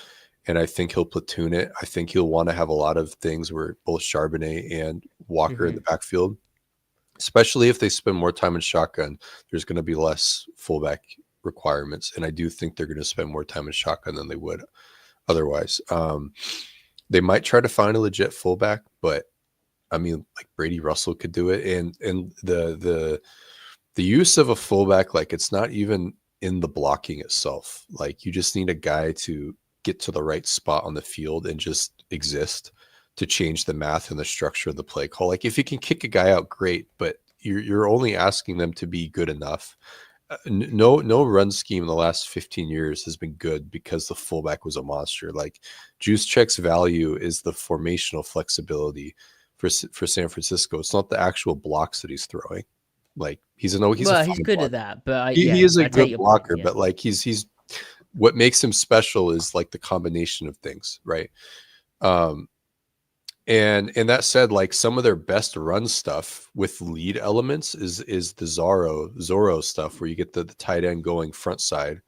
And I think he'll platoon it. I think he'll want to have a lot of things where both Charbonnet and Walker in the backfield, especially if they spend more time in shotgun, there's going to be less fullback requirements. And I do think they're going to spend more time in shotgun than they would otherwise. They might try to find a legit fullback, but I mean, like Brady Russell could do it. And the use of a fullback, like it's not even in the blocking itself. Like you just need a guy to get to the right spot on the field and just exist to change the math and the structure of the play call. Like if you can kick a guy out, great, but you're only asking them to be good enough. No run scheme in the last 15 years has been good because the fullback was a monster. Like Juszczyk's value is the formational flexibility for San Francisco. It's not the actual blocks that he's throwing. Like he's good blocker. At that, but he is a good blocker, but like he's what makes him special is like the combination of things, right? And that said, like some of their best run stuff with lead elements is the Zorro stuff where you get the tight end going front side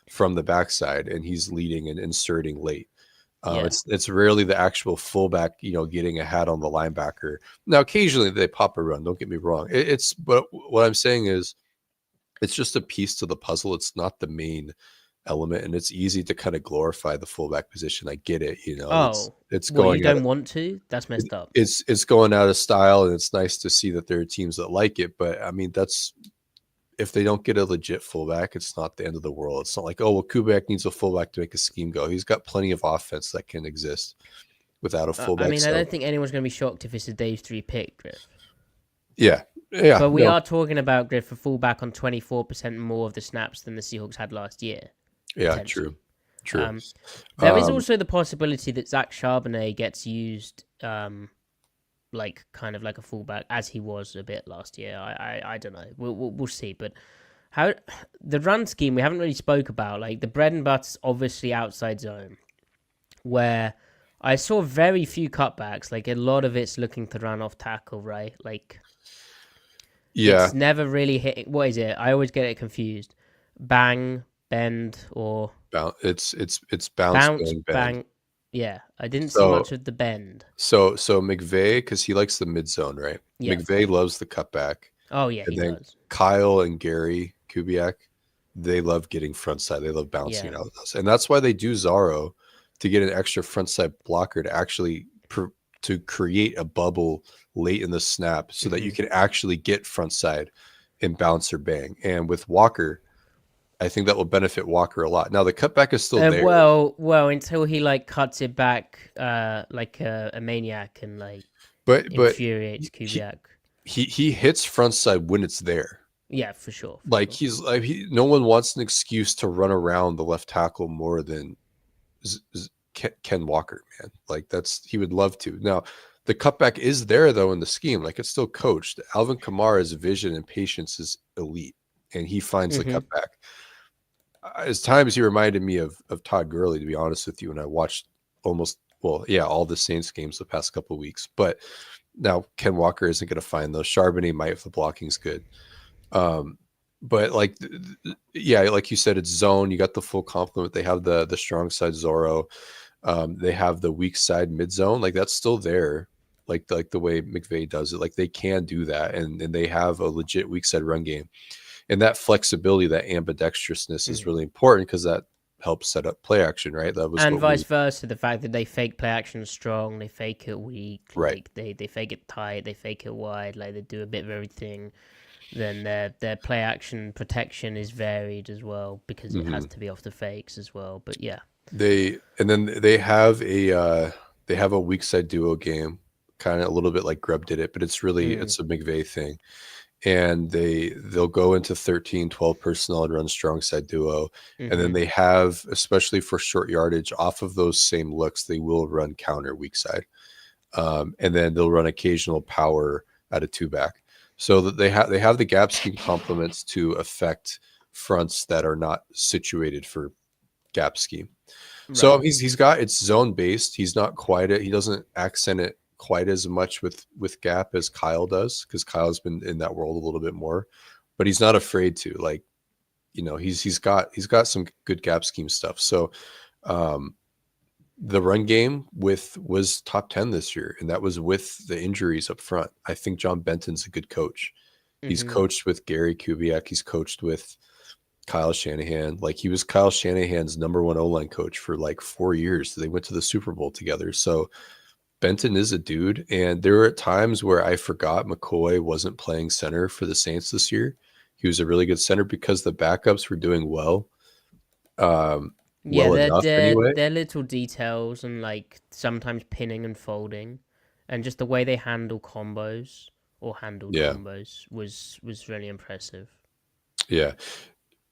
from the backside and he's leading and inserting late. It's rarely the actual fullback, getting a hat on the linebacker. Now, occasionally they pop a run. Don't get me wrong. But what I'm saying is, it's just a piece to the puzzle. It's not the main element, and it's easy to kind of glorify the fullback position. I get it, it's going. You don't want to? That's messed up. It's going out of style, and it's nice to see that there are teams that like it. But I mean, if they don't get a legit fullback, it's not the end of the world. It's not like, oh well, Kubiak needs a fullback to make a scheme go. He's got plenty of offense that can exist without a fullback. I mean, I don't think anyone's going to be shocked if it's a Dave's 3 pick, Griff. Yeah. But we are talking about Griff for fullback on 24% more of the snaps than the Seahawks had last year. Yeah, true. There is also the possibility that Zach Charbonnet gets used like kind of like a fullback as he was a bit last year. I don't know. We'll see. But how the run scheme we haven't really spoke about. Like the bread and butter's obviously outside zone, where I saw very few cutbacks. Like a lot of it's looking to run off tackle, right? Like it's never really hitting. What is it? I always get it confused. Bang, bend, or it's bounce, bang. Yeah, I didn't see much of the bend. So McVay, because he likes the mid zone, right? Yeah. McVay loves the cutback. Oh yeah, he does. Kyle and Gary Kubiak, they love getting front side. They love bouncing out of those, and that's why they do Zorro to get an extra front side blocker to actually to create a bubble late in the snap, so that you can actually get front side and bounce or bang. And with Walker, I think that will benefit Walker a lot. Now the cutback is still there. Well, until he like cuts it back like a maniac and but infuriates Kubiak. He hits front side when it's there. Yeah, for sure. No one wants an excuse to run around the left tackle more than Ken Walker, man. Like he would love to. Now the cutback is there though in the scheme. Like it's still coached. Alvin Kamara's vision and patience is elite, and he finds the cutback. As times he reminded me of Todd Gurley, to be honest with you, and I watched all the Saints games the past couple of weeks. But now Ken Walker isn't going to find those. Charbonnet might if the blocking's good. But like you said, it's zone. You got the full complement. They have the strong side Zorro. They have the weak side mid zone. Like that's still there. like the way McVay does it. Like they can do that, and they have a legit weak side run game, and that flexibility, that ambidextrousness is really important because that helps set up play action, right? That was And what vice versa, the fact that they fake play action strong, they fake it weak, right. like they fake it tight, they fake it wide, like they do a bit of everything. Then their play action protection is varied as well because it has Mm-hmm. to be off the fakes as well. But yeah, They have a weak side duo game, kind of a little bit like Grubb did it, but it's a McVay thing. And they'll go into 13, 12 personnel and run strong side duo. And then they have, especially for short yardage, off of those same looks, they will run counter weak side. And then they'll run occasional power at a two back. So that they have the gap scheme complements to affect fronts that are not situated for gap scheme. So right. he's got it's zone based. He's not quite he doesn't accent it quite as much with gap as Kyle does, because Kyle's been in that world a little bit more, but he's not afraid to, like, he's got some good gap scheme stuff. So the run game was top 10 this year, and that was with the injuries up front. I think John Benton's a good coach. He's coached with Gary Kubiak. He's coached with Kyle Shanahan. Like, he was Kyle Shanahan's number one O-line coach for like 4 years. They went to the Super Bowl together. So Benton is a dude. And there were times where I forgot McCoy wasn't playing center for the Saints this year. He was a really good center because the backups were doing well. Yeah, Well enough anyway. they're little details and like sometimes pinning and folding, and just the way they handle combos or handled Yeah. combos was really impressive. Yeah.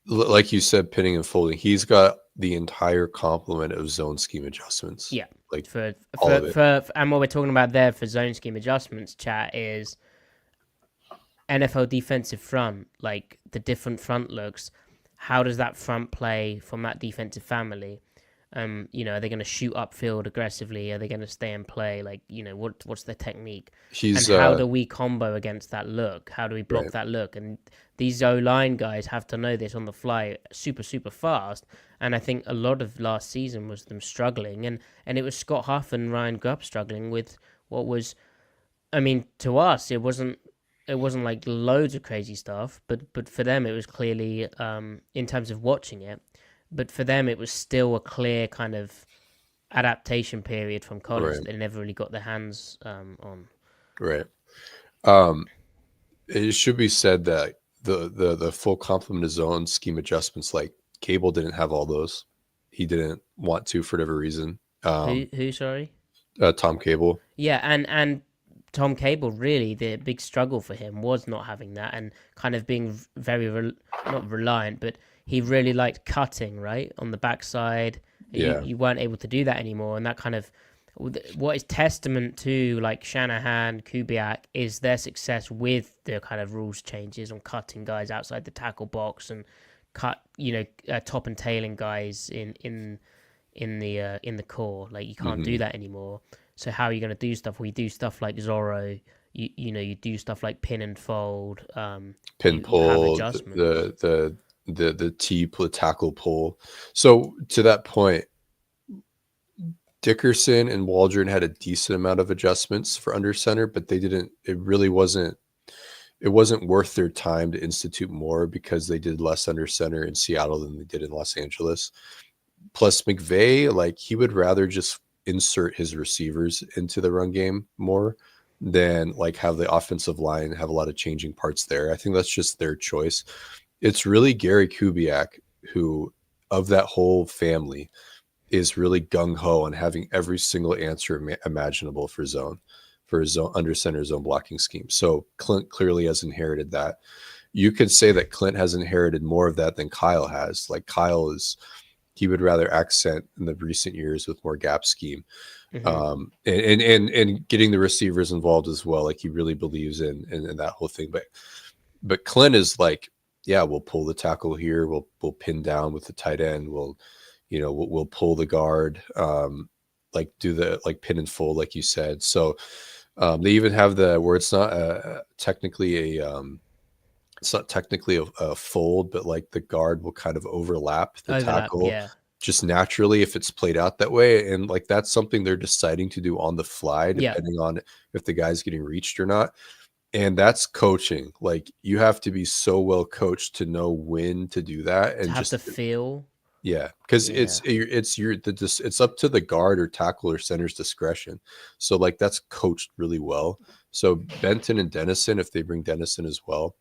Like you said, pinning and folding. He's got the entire complement of zone scheme adjustments. Yeah, Like for all of it. and what we're talking about there for zone scheme adjustments, chat, is NFL defensive front, like the different front looks. How does that front play from that defensive family? Are they going to shoot upfield aggressively? Are they going to stay and play? Like, what's their technique? And He's how do we combo against that look? How do we block right. that look? And these O-line guys have to know this on the fly super, super fast. And I think a lot of last season was them struggling. And it was Scott Huff and Ryan Grubb struggling with what was, I mean, to us, it wasn't like loads of crazy stuff, but for them it was clearly in terms of watching it, but for them it was still a clear kind of adaptation period from college that they never really got their hands on. Right. It should be said that the full complement of zone scheme adjustments, like Cable didn't have all those. He didn't want to for whatever reason. Who? Sorry. Tom Cable. Yeah, and Tom Cable, really, the big struggle for him was not having that and kind of being very, not reliant, but he really liked cutting, right, on the backside. Yeah. You weren't able to do that anymore. And that kind of, what is testament to, like, Shanahan, Kubiak, is their success with the kind of rules changes on cutting guys outside the tackle box and top and tailing guys in the core. Like, you can't do that anymore. So how are you going to do stuff? We do stuff like Zorro. You do stuff like pin and fold. Pin pull, the T tackle pull. So to that point, Dickerson and Waldron had a decent amount of adjustments for under center, but they didn't. It really wasn't. It wasn't worth their time to institute more because they did less under center in Seattle than they did in Los Angeles. Plus McVay, like, he would rather just insert his receivers into the run game more than like have the offensive line have a lot of changing parts there. I think that's just their choice. It's really Gary Kubiak who, of that whole family, is really gung-ho on having every single answer imaginable for his zone under center zone blocking scheme. So Klint clearly has inherited that. You could say that Klint has inherited more of that than Kyle has. Like, he would rather accent in the recent years with more gap scheme, and getting the receivers involved as well. Like, he really believes in that whole thing. But Klint is like, yeah, we'll pull the tackle here. We'll pin down with the tight end. We'll pull the guard, like do the like pin and fold, like you said. So they even have where it's not technically a fold, but like the guard will kind of overlap the tackle. Yeah. just naturally if it's played out that way. And like that's something they're deciding to do on the fly, Yeah. depending on if the guy's getting reached or not. And that's coaching. Like you have to be so well coached to know when to do that, To and have the just feel. yeah, because Yeah. it's up to the guard or tackle or center's discretion. So like that's coached really well. So Benton and Dennison, if they bring Dennison as well,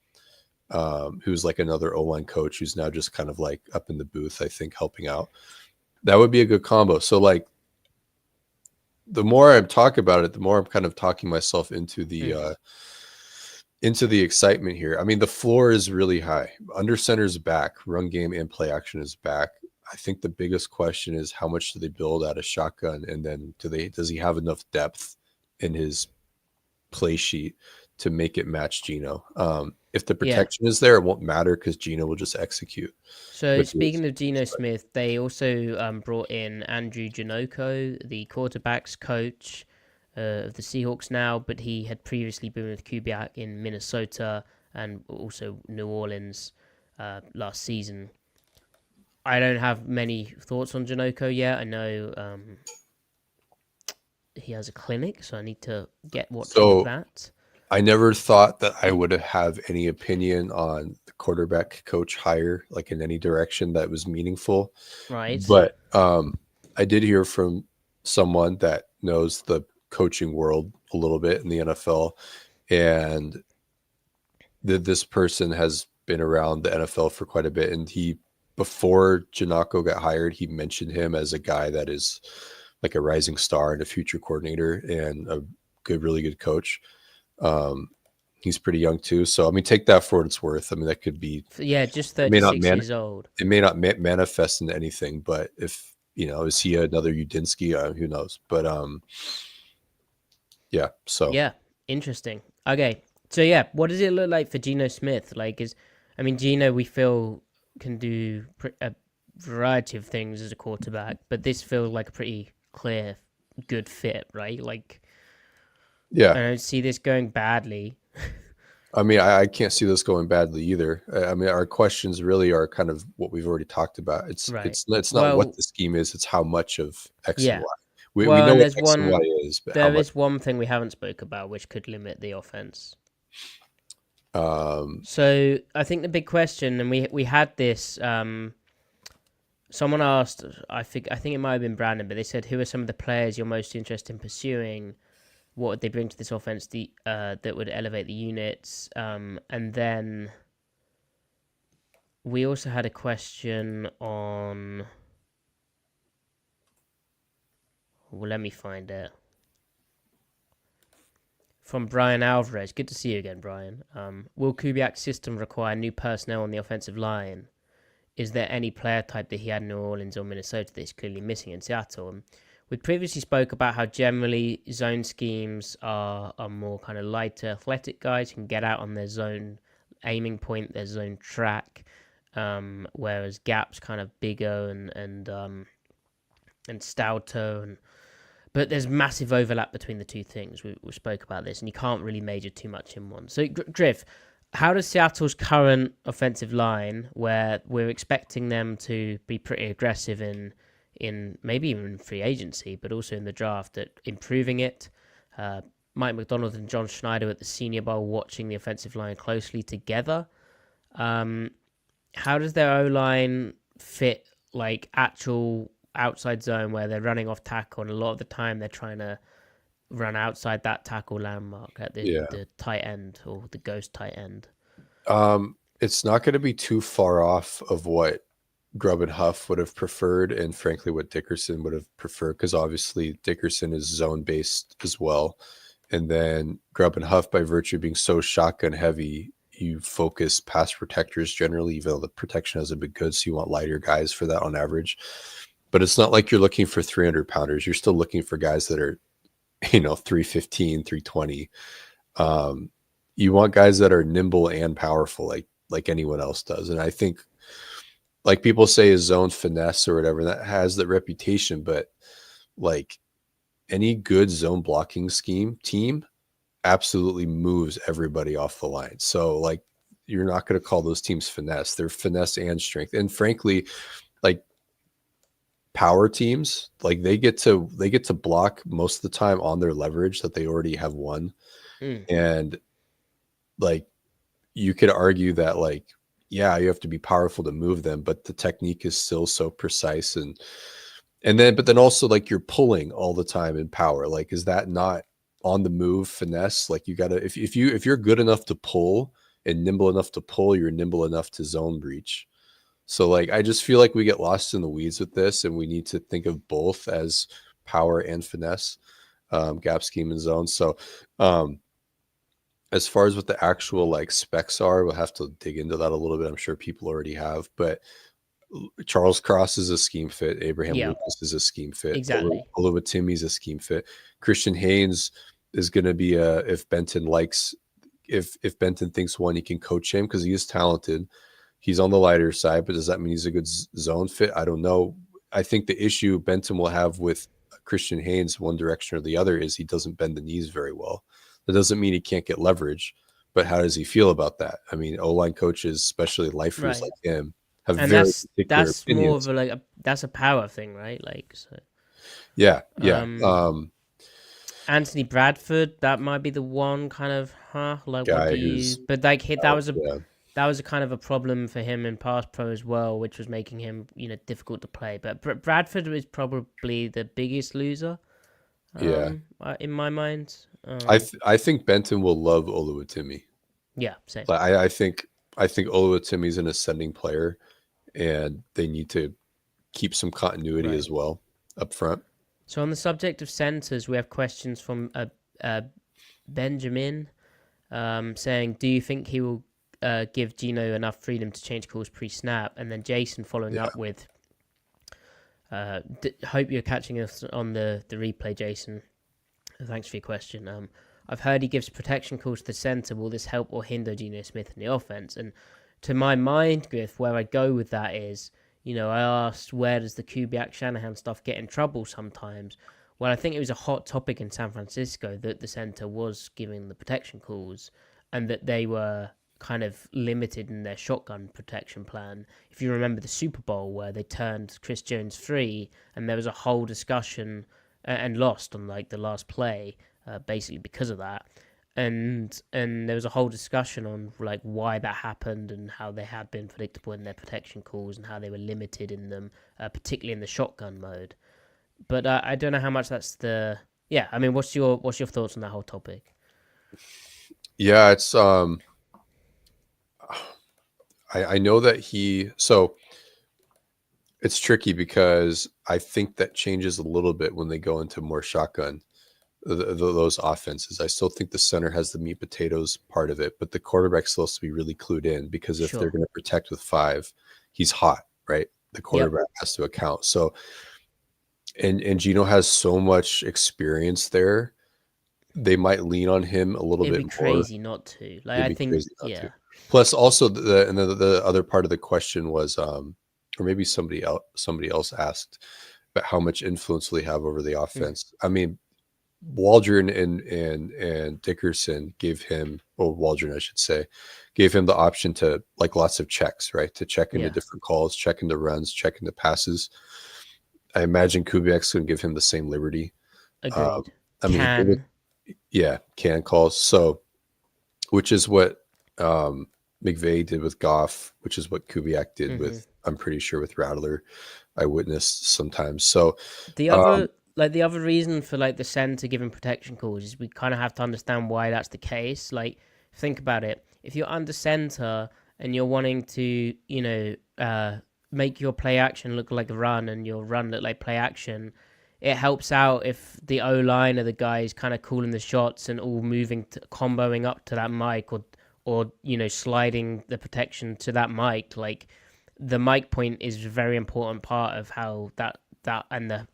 who's like another O-line coach who's now just kind of like up in the booth, I think, helping out. That would be a good combo. So like the more I talk about it, the more I'm kind of talking myself into the excitement here. I mean, the floor is really high. Under center's back, run game and play action is back. I think the biggest question is how much do they build out of shotgun, and then does he have enough depth in his play sheet to make it match Geno? If the Yeah. protection is there, it won't matter because Geno will just execute. So speaking of Geno Smith, they also brought in Andrew Janoko, the quarterbacks coach of the Seahawks now, but he had previously been with Kubiak in Minnesota and also New Orleans last season. I don't have many thoughts on Janoko yet. I know he has a clinic, so I need to get watching of that. I never thought that I would have any opinion on the quarterback coach hire, like in any direction that was meaningful. Right. But I did hear from someone that knows the coaching world a little bit in the NFL, and this person has been around the NFL for quite a bit. And before Janako got hired, he mentioned him as a guy that is like a rising star and a future coordinator and a really good coach. He's pretty young too, so I mean, take that for what it's worth. I mean, that could be just 36 years old. It may not manifest into anything, but if is he another Udinsky? Who knows? But yeah. So yeah, interesting. Okay, so yeah, what does it look like for Geno Smith? Like, Geno we feel can do a variety of things as a quarterback, but this feels like a pretty clear, good fit, right? Like. Yeah. I don't see this going badly. I mean, I can't see this going badly either. I mean, our questions really are kind of what we've already talked about. It's not what the scheme is; it's how much of X and Y. We know what X and Y is, but there is one thing we haven't spoke about which could limit the offense. So I think the big question, and we had this. Someone asked, I think it might have been Brandon, but they said, "Who are some of the players you're most interested in pursuing? What would they bring to this offense that would elevate the units?" And then we also had a question on... Well, let me find it. From Brian Alvarez. Good to see you again, Brian. Will Kubiak's system require new personnel on the offensive line? Is there any player type that he had in New Orleans or Minnesota that is clearly missing in Seattle? And we previously spoke about how generally zone schemes are more kind of lighter, athletic guys who can get out on their zone aiming point, their zone track, whereas Gap's kind of bigger and stouter. But there's massive overlap between the two things. We spoke about this, and you can't really major too much in one. So, Griff, how does Seattle's current offensive line, where we're expecting them to be pretty aggressive in maybe even free agency, but also in the draft, at improving it? Mike McDonald and John Schneider at the Senior Bowl watching the offensive line closely together. How does their O-line fit like actual outside zone where they're running off tackle, and a lot of the time they're trying to run outside that tackle landmark at the tight end or the ghost tight end? It's not going to be too far off of what Grubb and Huff would have preferred, and frankly what Dickerson would have preferred, because obviously Dickerson is zone based as well, and then Grubb and Huff, by virtue of being so shotgun heavy, you focus pass protectors generally, even though the protection hasn't been good, so you want lighter guys for that on average. But it's not like you're looking for 300 pounders. You're still looking for guys that are 315, 320. You want guys that are nimble and powerful, like anyone else does. And I think, like people say, is zone finesse or whatever, that has that reputation, but like any good zone blocking team absolutely moves everybody off the line. So like, you're not going to call those teams finesse. They're finesse and strength. And frankly, like power teams, like they get to block most of the time on their leverage that they already have won. And like you could argue that like, yeah, you have to be powerful to move them, but the technique is still so precise. But then also like you're pulling all the time in power. Like, is that not on the move finesse? Like you gotta, if you're good enough to pull and nimble enough to pull, you're nimble enough to zone breach. So like, I just feel like we get lost in the weeds with this, and we need to think of both as power and finesse, gap scheme and zone. So, as far as what the actual like specs are, we'll have to dig into that a little bit. I'm sure people already have, but Charles Cross is a scheme fit. Abraham Lucas is a scheme fit. Exactly. Oluwatimi is a scheme fit. Christian Haynes is going to be if Benton thinks one, he can coach him because he is talented. He's on the lighter side, but does that mean he's a good zone fit? I don't know. I think the issue Benton will have with Christian Haynes, one direction or the other, is he doesn't bend the knees very well. That doesn't mean he can't get leverage, but how does he feel about that? I mean, O-line coaches, especially lifers like him, have and very particular that's opinions. more of that's a power thing, right? Like, so yeah. Anthony Bradford, that might be the one kind of like guy what do you? But like that was a kind of a problem for him in pass pro as well, which was making him difficult to play. But Bradford is probably the biggest loser. In my mind. I think Benton will love Oluwatimi. Yeah, same. But I think Oluwatimi's an ascending player, and they need to keep some continuity as well up front. So on the subject of centers, we have questions from Benjamin saying, do you think he will give Gino enough freedom to change calls pre-snap? And then Jason following up with, hope you're catching us on the replay, Jason. Thanks for your question. I've heard he gives protection calls to the center. Will this help or hinder Geno Smith in the offense? And to my mind, Griff, where I go with that is, I asked, where does the Kubiak Shanahan stuff get in trouble sometimes? Well, I think it was a hot topic in San Francisco that the center was giving the protection calls and that they were kind of limited in their shotgun protection plan. If you remember the Super Bowl where they turned Chris Jones free and there was a whole discussion and lost on like the last play, basically because of that. And there was a whole discussion on like why that happened and how they had been predictable in their protection calls and how they were limited in them, particularly in the shotgun mode. But I don't know how much that's the. Yeah, I mean, what's your thoughts on that whole topic? Yeah, it's I know that it's tricky because I think that changes a little bit when they go into more shotgun, those offenses. I still think the center has the meat potatoes part of it, but the quarterback's supposed to be really clued in because if they're going to protect with 5, he's hot, right? The quarterback has to account. So, and Gino has so much experience there, they might lean on him a little bit more. It'd be crazy not to. Like, I think, to. Plus, also the other part of the question was, or maybe somebody else asked about how much influence will he have over the offense. I mean, Waldron and Dickerson gave him, or Waldron, I should say, gave him the option to like lots of checks, right? To check into different calls, check into runs, check into passes. I imagine Kubiak's going to give him the same liberty. Agreed. I mean, can calls. So, which is what McVay did with Goff, which is what Kubiak did with, I'm pretty sure, with Rattler. I witnessed sometimes. So the other reason for like the center giving protection calls is we kind of have to understand why that's the case. Like, think about it. If you're under center and you're wanting to, make your play action look like a run and your run look like play action, it helps out if the O-line are the guys kind of calling the shots and all moving, comboing up to that mic or sliding the protection to that mic. Like, the mic point is a very important part of how that and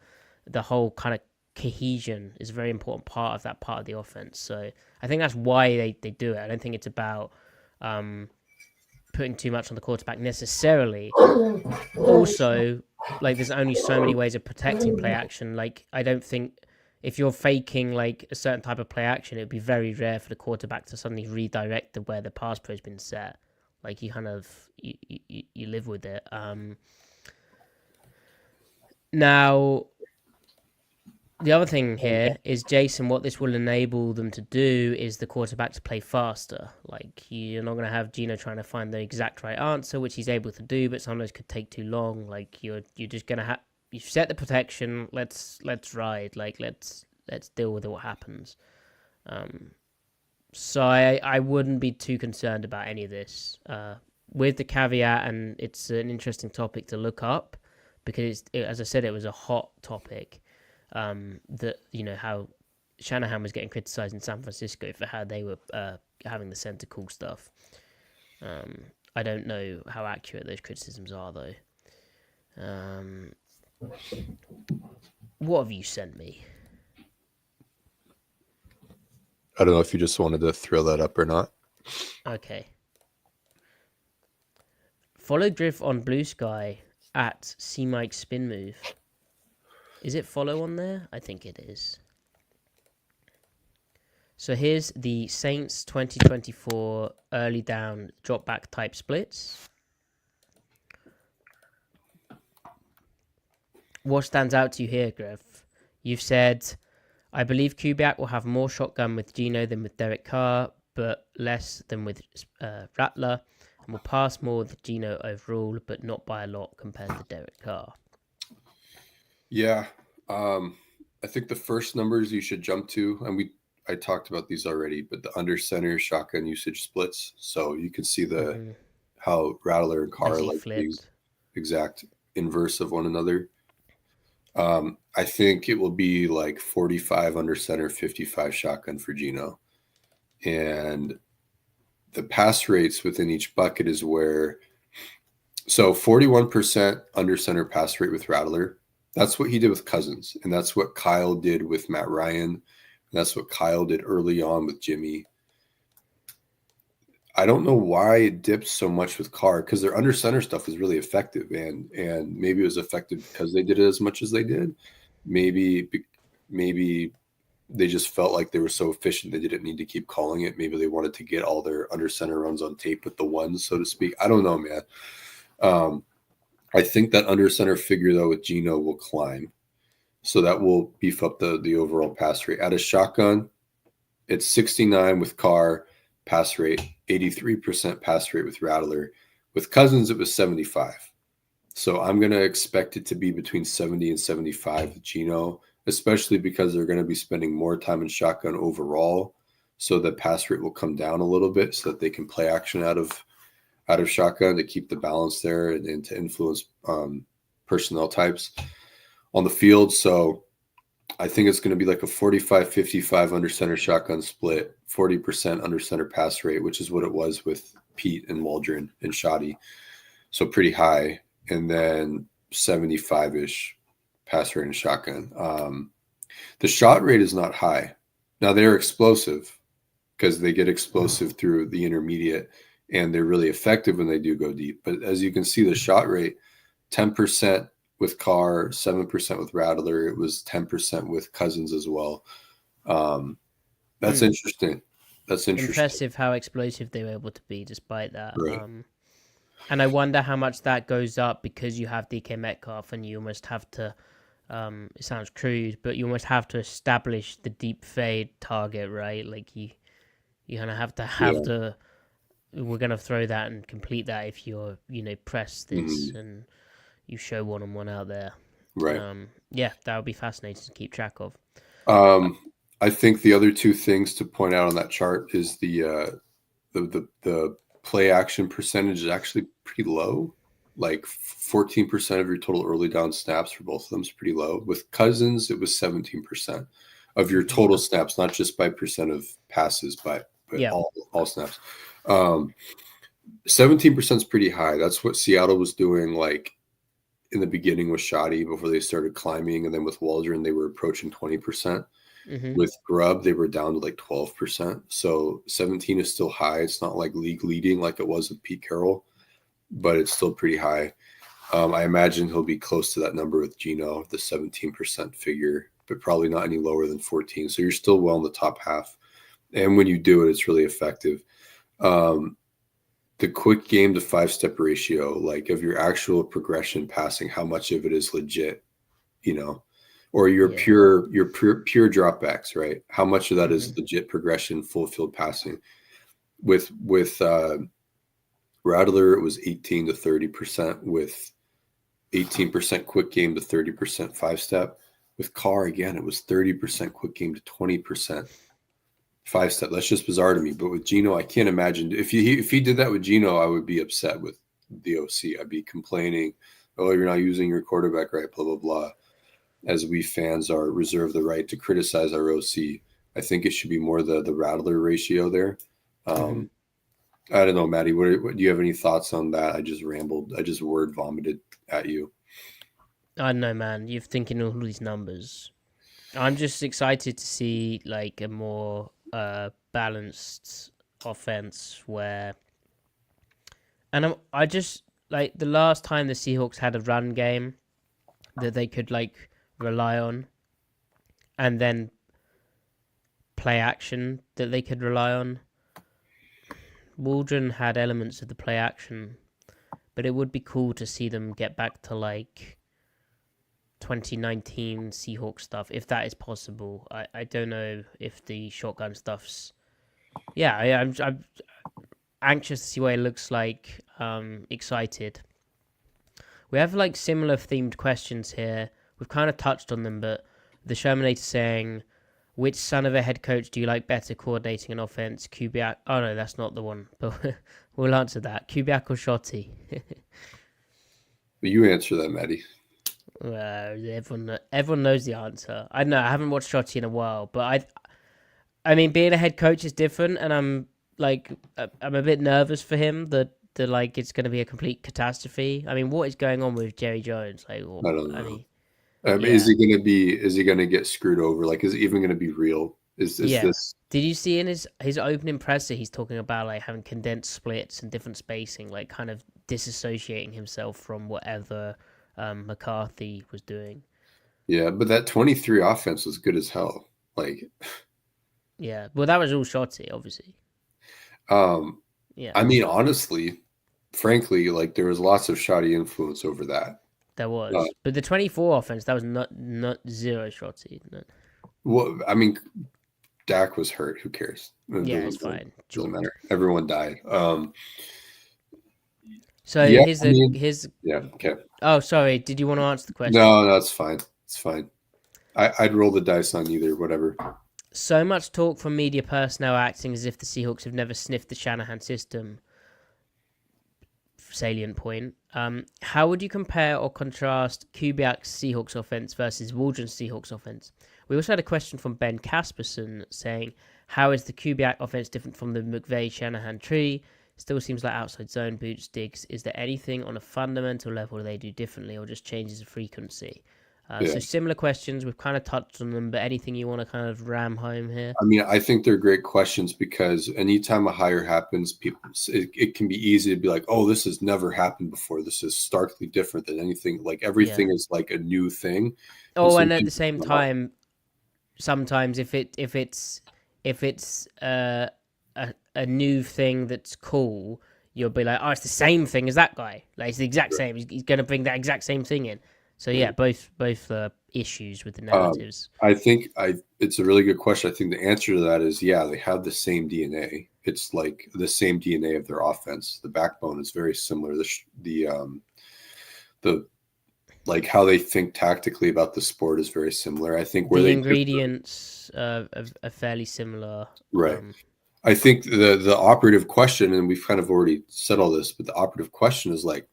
the whole kind of cohesion is a very important part of that part of the offense. So I think that's why they do it. I don't think it's about putting too much on the quarterback necessarily. Also, like, there's only so many ways of protecting play action. Like, I don't think if you're faking like a certain type of play action, it'd be very rare for the quarterback to suddenly redirect to where the pass pro has been set. Like, you kind of you live with it. Now, the other thing here is, Jason, what this will enable them to do is the quarterback to play faster. Like, you're not going to have Gino trying to find the exact right answer, which he's able to do, but sometimes could take too long. Like, you're just going to have, you've set the protection. Let's ride. Like, let's deal with what happens. So I wouldn't be too concerned about any of this. With the caveat, and it's an interesting topic to look up because, as I said, it was a hot topic. That how Shanahan was getting criticized in San Francisco for how they were having the center call stuff. I don't know how accurate those criticisms are though. What have you sent me? I don't know if you just wanted to throw that up or not. Okay. Follow Griff on Blue Sky at C Mike Spin Move. Is it follow on there? I think it is. So here's the Saints 2024 early down drop back type splits. What stands out to you here, Griff? You've said, I believe Kubiak will have more shotgun with Gino than with Derek Carr, but less than with Rattler, and will pass more with Gino overall, but not by a lot compared to Derek Carr. Yeah. I think the first numbers you should jump to, and I talked about these already, but the under center shotgun usage splits. So you can see how Rattler and Carr are like the exact inverse of one another. I think it will be like 45 under center, 55 shotgun for Gino. And the pass rates within each bucket is where, so 41% under center pass rate with Rattler. That's what he did with Cousins. And that's what Kyle did with Matt Ryan. And that's what Kyle did early on with Jimmy. I don't know why it dips so much with Carr, because their under center stuff is really effective. And maybe it was effective because they did it as much as they did. Maybe they just felt like they were so efficient they didn't need to keep calling it. Maybe they wanted to get all their under center runs on tape with the ones, so to speak. I don't know, man. I think that under center figure, though, with Gino will climb. So that will beef up the overall pass rate. At a shotgun, it's 69 with Carr pass rate, 83% pass rate with Rattler. With Cousins, it was 75. So I'm going to expect it to be between 70 and 75 with Gino, especially because they're going to be spending more time in shotgun overall. So the pass rate will come down a little bit so that they can play action out of shotgun to keep the balance there and to influence personnel types on the field. So I think it's going to be like a 45-55 under center shotgun split, 40% under center pass rate, which is what it was with Pete and Waldron and Shoddy. So pretty high. And then 75-ish pass rate and shotgun. The shot rate is not high. Now they're explosive because they get explosive through the intermediate, and they're really effective when they do go deep. But as you can see, the shot rate, 10% with Carr, 7% with Rattler. It was 10% with Cousins as well. That's interesting. That's interesting. Impressive how explosive they were able to be despite that. Right. And I wonder how much that goes up because you have DK Metcalf and you almost have to, it sounds crude, but you almost have to establish the deep fade target, right? Like you kind of have to we're going to throw that and complete that if you're, press this and you show one-on-one out there. Right. That would be fascinating to keep track of. I think the other two things to point out on that chart is the play action percentage is actually pretty low. Like 14% of your total early down snaps for both of them is pretty low. With Cousins, it was 17% of your total snaps, not just by percent of passes, but all snaps. 17% is pretty high. That's what Seattle was doing like in the beginning with Shoddy before they started climbing. And then with Waldron, they were approaching 20%. With Grubb, they were down to like 12%. So 17 is still high. It's not like league leading like it was with Pete Carroll, but it's still pretty high. I imagine he'll be close to that number with Gino, the 17% figure, but probably not any lower than 14. So you're still well in the top half. And when you do it, it's really effective. The quick game to 5-step ratio, like of your actual progression passing, how much of it is legit you know, or your Yeah. pure dropbacks, right? How much of that is Mm-hmm. legit progression, full field passing? With Rattler, it was 18 to 30%, with 18% quick game to 30% 5-step. With Carr, again, it was 30% quick game to 20% 5-step. That's just bizarre to me. But with Geno, I can't imagine if he did that with Geno, I would be upset with the OC. I'd be complaining, oh, you're not using your quarterback right, blah blah blah. As we fans are reserved the right to criticize our OC. I think it should be more the Rattler ratio there. Mm-hmm. I don't know, Matty. What do you have any thoughts on that? I just rambled. I just word vomited at you. I don't know, man. You're thinking all these numbers. I'm just excited to see like a more balanced offense where, and I just like the last time the Seahawks had a run game that they could like rely on, and then play action that they could rely on. Waldron had elements of the play action, but it would be cool to see them get back to like 2019 Seahawks stuff, if that is possible. I don't know if the shotgun stuff's. Yeah, I'm anxious to see what it looks like. Excited. We have like similar themed questions here. We've kind of touched on them, but the Shermanator saying, which son of a head coach do you like better coordinating an offense? Kubiak. Oh no, that's not the one, but we'll answer that. Kubiak or Shotty? But you answer that, Matty. Everyone knows the answer. I know I haven't watched Shotty in a while, but I mean, being a head coach is different, and I'm a bit nervous for him that like it's going to be a complete catastrophe. I mean, what is going on with Jerry Jones? Like, I don't I know. mean, Is yeah, he going to be? Is he going to get screwed over? Like, is it even going to be real? Is yeah. this? Did you see in his opening presser, he's talking about like having condensed splits and different spacing, like kind of disassociating himself from whatever McCarthy was doing. Yeah, but that 23 offense was good as hell. Like, Yeah, well, that was all Shotty, obviously. um, Yeah, I mean, honestly, frankly, like there was lots of shoddy influence over that. there Uh, was, but the 24 offense that was not zero Shotty. No. well, I mean, Dak was hurt. Who cares? It Yeah, it's doesn't, fine. doesn't Chalk. matter. Everyone died. So Yeah, I mean, here's. yeah, okay. Oh, sorry. Did you want to answer the question? No, that's fine. It's fine. I'd roll the dice on either, whatever. So much talk from media personnel acting as if the Seahawks have never sniffed the Shanahan system. Salient point. How would you compare or contrast Kubiak's Seahawks offense versus Waldron's Seahawks offense? We also had a question from Ben Casperson saying, how is the Kubiak offense different from the McVay Shanahan tree? Still seems like outside zone boots, digs. Is there anything on a fundamental level they do differently or just changes of frequency? Yeah. So similar questions. We've kind of touched on them, but anything you want to kind of ram home here? I mean, I think they're great questions because anytime a hire happens, it can be easy to be like, "Oh, this has never happened before. This is starkly different than anything. Like Yeah. everything is like a new thing." And Oh, so, and at the same time, sometimes if it's a new thing that's cool, you'll be like, oh, it's the same thing as that guy. Like it's the exact same. He's going to bring that exact same thing in. So yeah, both issues with the narratives. I think it's a really good question. I think the answer to that is yeah, they have the same DNA. It's like the same DNA of their offense. The backbone is very similar. The like how they think tactically about the sport is very similar. I think where The they differ, ingredients are fairly similar. right. I think the operative question, and we've kind of already said all this, but the operative question is like,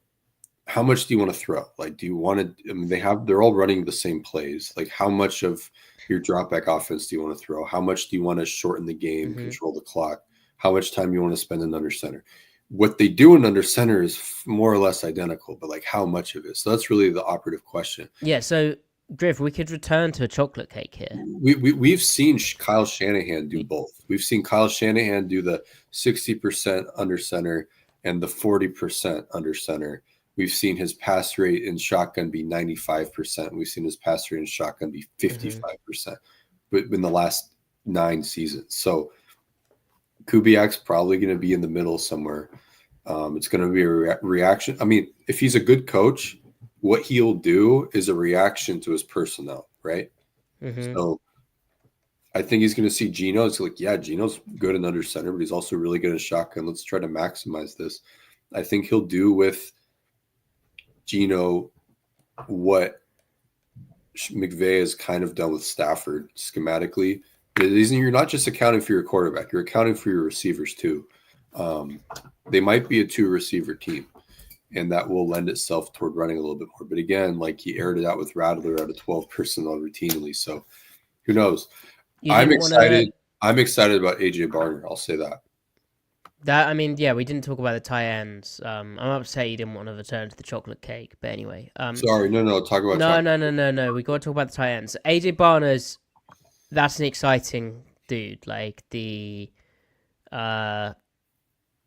how much do you want to throw? Like, do you want to? I mean, they're all running the same plays. Like, how much of your drop back offense do you want to throw? How much do you want to shorten the game, Mm-hmm. control the clock? How much time you want to spend in under center? What they do in under center is more or less identical, but like how much of it? So that's really the operative question. Yeah. So Griff, we could return to a chocolate cake here. We've seen Kyle Shanahan do both. We've seen Kyle Shanahan do the 60% under center and the 40% under center. We've seen his pass rate in shotgun be 95%. We've seen his pass rate in shotgun be 55%, but in the last 9 seasons. So Kubiak's probably going to be in the middle somewhere. It's going to be a reaction. I mean, if he's a good coach, what he'll do is a reaction to his personnel, right? Mm-hmm. So I think he's going to see Geno. It's like, yeah, Geno's good in under center, but he's also really good in shotgun. Let's try to maximize this. I think he'll do with Geno what McVay has kind of done with Stafford schematically. You're not just accounting for your quarterback, you're accounting for your receivers too. They might be a 2-receiver team, and that will lend itself toward running a little bit more. But again, like he aired it out with Rattler out of 12 personnel routinely. So who knows? I'm excited. I'm excited about AJ Barner. I'll say that. I mean, yeah, we didn't talk about the tight ends. I'm upset you didn't want to return to the chocolate cake, but anyway. Sorry, no. Talk about no. We got to talk about the tight ends. AJ Barner's, that's an exciting dude. Like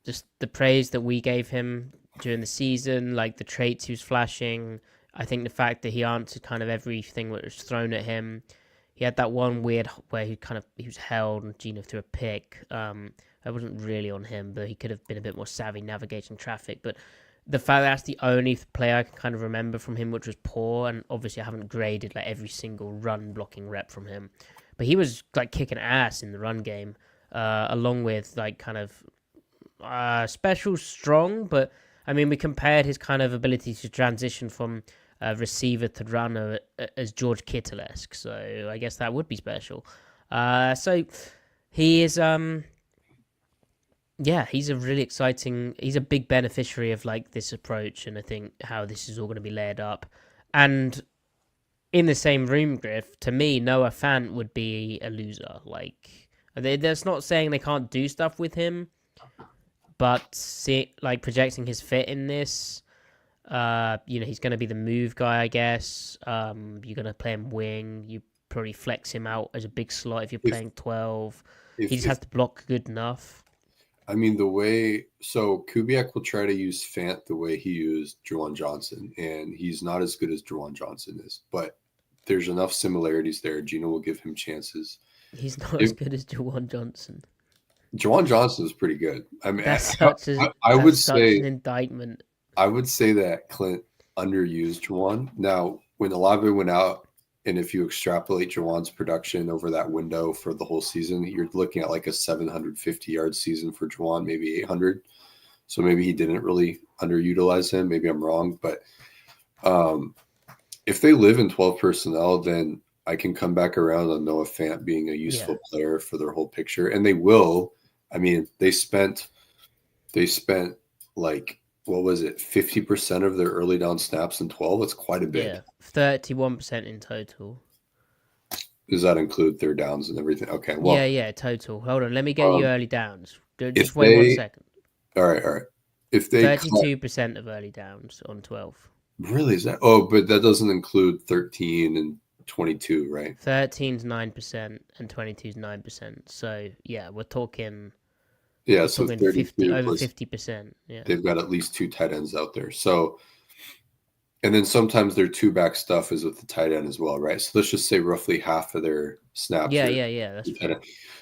just the praise that we gave him during the season, like the traits he was flashing. I think the fact that he answered kind of everything that was thrown at him. He had that one weird where he was held and Geno threw a pick. That wasn't really on him, but he could have been a bit more savvy navigating traffic. But the fact that's the only player I can kind of remember from him which was poor, and obviously I haven't graded like every single run blocking rep from him, but he was like kicking ass in the run game, along with like kind of special strong. But I mean, we compared his kind of ability to transition from receiver to runner as George Kittle-esque, so I guess that would be special. So he is yeah, he's a really exciting. He's a big beneficiary of like this approach, and I think how this is all going to be layered up. And in the same room, Griff, to me, Noah Fant would be a loser. Like, that's not saying they can't do stuff with him, but like projecting his fit in this, he's going to be the move guy, I guess. You're going to play him wing. You probably flex him out as a big slot if you're playing 12. He just has to block good enough. I mean, so Kubiak will try to use Fant the way he used Juwan Johnson, and he's not as good as Juwan Johnson is, but there's enough similarities there. Geno will give him chances. He's not as good as Juwan Johnson. Juwan Johnson is pretty good. I mean, I would say an indictment. I would say that Klint underused Juwan. Now, when Olave went out, and if you extrapolate Juwan's production over that window for the whole season, you're looking at like a 750-yard season for Juwan, maybe 800. So maybe he didn't really underutilize him. Maybe I'm wrong. But if they live in 12 personnel, then I can come back around on Noah Fant being a useful player for their whole picture. And they will. I mean, they spent like, what was it, 50% of their early down snaps in 12? It's quite a bit. Yeah, 31% in total. Does that include third downs and everything? Okay. Well, yeah, total. Hold on, let me get you early downs. Just wait 1 second. All right. If they 32% of early downs on 12. Really? Is that? Oh, but that doesn't include 13 and 22, right? 13's 9% and 22's 9%. So yeah, we're talking. Yeah, so 50, over 50%. Yeah, they've got at least 2 tight ends out there. So, and then sometimes their 2-back stuff is with the tight end as well, right? So let's just say roughly half of their snaps. Yeah. That's fair.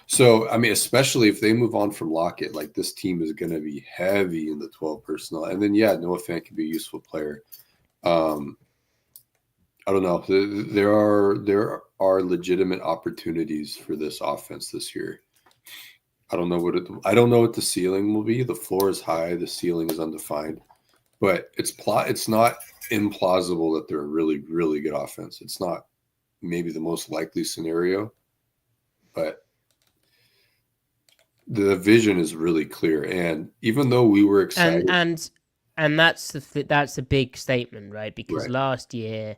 So I mean, especially if they move on from Lockett, like this team is going to be heavy in the 12 personnel. And then Noah Fant can be a useful player. I don't know. There are legitimate opportunities for this offense this year. I don't know what the ceiling will be. The floor is high, the ceiling is undefined, but it's not implausible that they're a really, really good offense. It's not maybe the most likely scenario, but the vision is really clear. And even though we were excited, and that's the big statement, right? Because last year